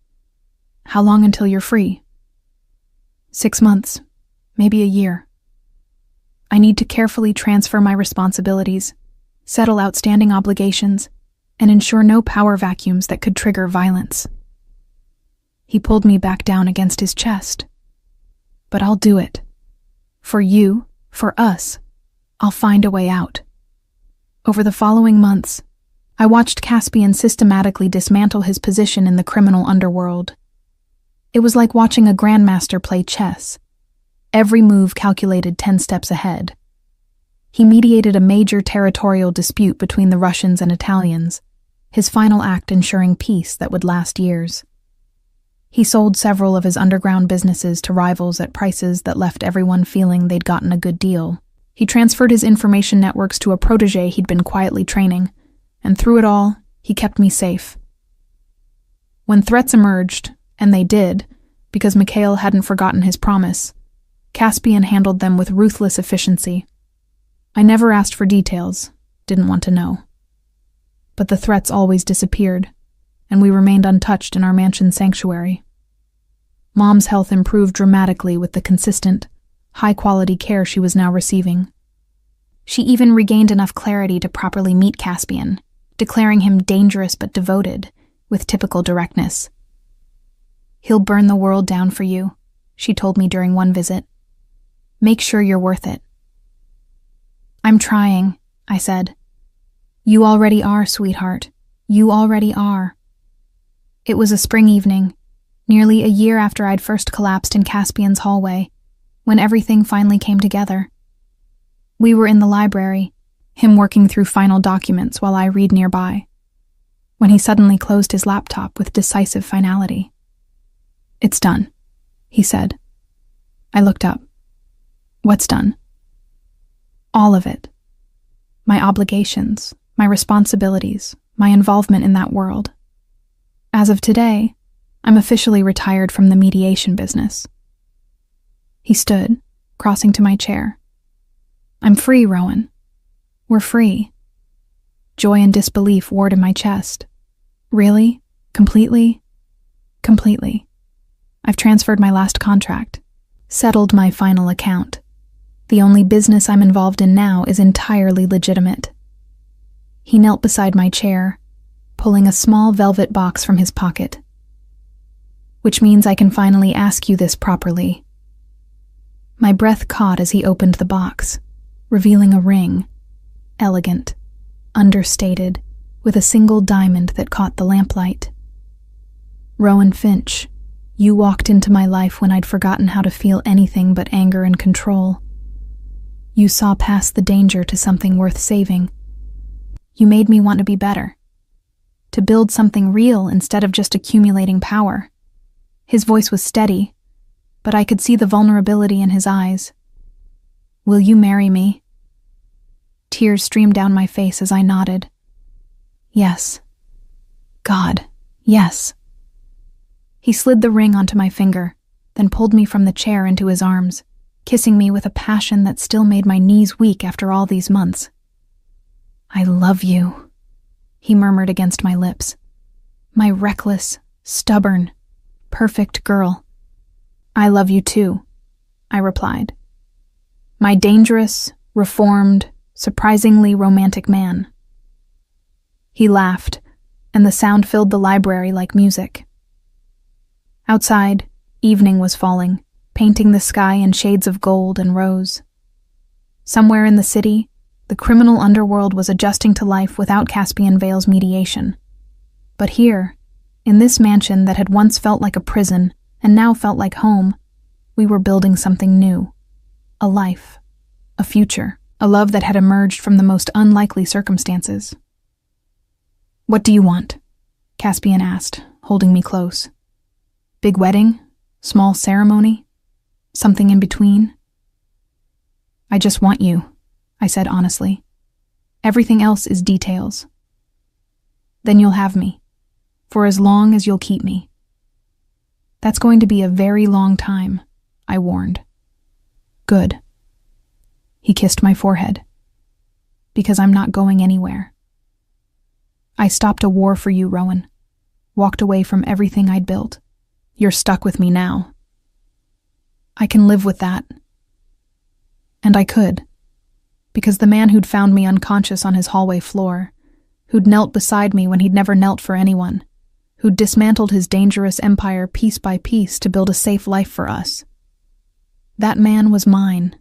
S1: How long until you're free? 6 months, maybe a year. I need to carefully transfer my responsibilities, settle outstanding obligations, and ensure no power vacuums that could trigger violence. He pulled me back down against his chest. But I'll do it. For you, for us, I'll find a way out. Over the following months, I watched Caspian systematically dismantle his position in the criminal underworld. It was like watching a grandmaster play chess. Every move calculated 10 steps ahead. He mediated a major territorial dispute between the Russians and Italians, his final act ensuring peace that would last years. He sold several of his underground businesses to rivals at prices that left everyone feeling they'd gotten a good deal. He transferred his information networks to a protege he'd been quietly training, and through it all, he kept me safe. When threats emerged, and they did, because Mikhail hadn't forgotten his promise, Caspian handled them with ruthless efficiency. I never asked for details, didn't want to know. But the threats always disappeared, and we remained untouched in our mansion sanctuary. Mom's health improved dramatically with the consistent, high-quality care she was now receiving. She even regained enough clarity to properly meet Caspian, declaring him dangerous but devoted, with typical directness. "He'll burn the world down for you," she told me during one visit. "Make sure you're worth it." "I'm trying," I said. "You already are, sweetheart. You already are." It was a spring evening, nearly a year after I'd first collapsed in Caspian's hallway, when everything finally came together. We were in the library, him working through final documents while I read nearby, when he suddenly closed his laptop with decisive finality. "It's done," he said. I looked up. "What's done?" "All of it. My obligations, my responsibilities, my involvement in that world. As of today, I'm officially retired from the mediation business." He stood, crossing to my chair. "I'm free, Rowan. We're free." Joy and disbelief warred in my chest. "Really? Completely?" "Completely. I've transferred my last contract, settled my final account. The only business I'm involved in now is entirely legitimate." He knelt beside my chair, pulling a small velvet box from his pocket. "Which means I can finally ask you this properly." My breath caught as he opened the box, revealing a ring, elegant, understated, with a single diamond that caught the lamplight. "Rowan Finch, you walked into my life when I'd forgotten how to feel anything but anger and control. You saw past the danger to something worth saving. You made me want to be better, to build something real instead of just accumulating power." His voice was steady, but I could see the vulnerability in his eyes. "Will you marry me?" Tears streamed down my face as I nodded. "Yes. God, yes." He slid the ring onto my finger, then pulled me from the chair into his arms, kissing me with a passion that still made my knees weak after all these months. "I love you," he murmured against my lips. "My reckless, stubborn, perfect girl." "I love you too," I replied. "My dangerous, reformed, surprisingly romantic man." He laughed, and the sound filled the library like music. Outside, evening was falling, painting the sky in shades of gold and rose. Somewhere in the city, the criminal underworld was adjusting to life without Caspian Vale's mediation. But here, in this mansion that had once felt like a prison and now felt like home, we were building something new. A life, a future, a love that had emerged from the most unlikely circumstances. "What do you want?" Caspian asked, holding me close. "Big wedding? Small ceremony? Something in between?" "I just want you," I said honestly. "Everything else is details." "Then you'll have me, for as long as you'll keep me." "That's going to be a very long time," I warned. "Good." He kissed my forehead. "Because I'm not going anywhere. I stopped a war for you, Rowan. Walked away from everything I'd built. You're stuck with me now." I can live with that. And I could, because the man who'd found me unconscious on his hallway floor, who'd knelt beside me when he'd never knelt for anyone, who'd dismantled his dangerous empire piece by piece to build a safe life for us. That man was mine,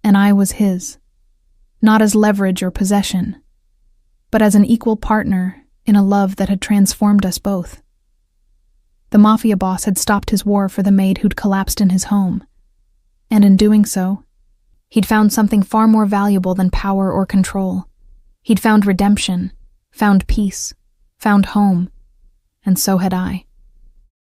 S1: and I was his, not as leverage or possession, but as an equal partner in a love that had transformed us both. The Mafia boss had stopped his war for the maid who'd collapsed in his home, and in doing so, he'd found something far more valuable than power or control. He'd found redemption, found peace, found home, and so had I.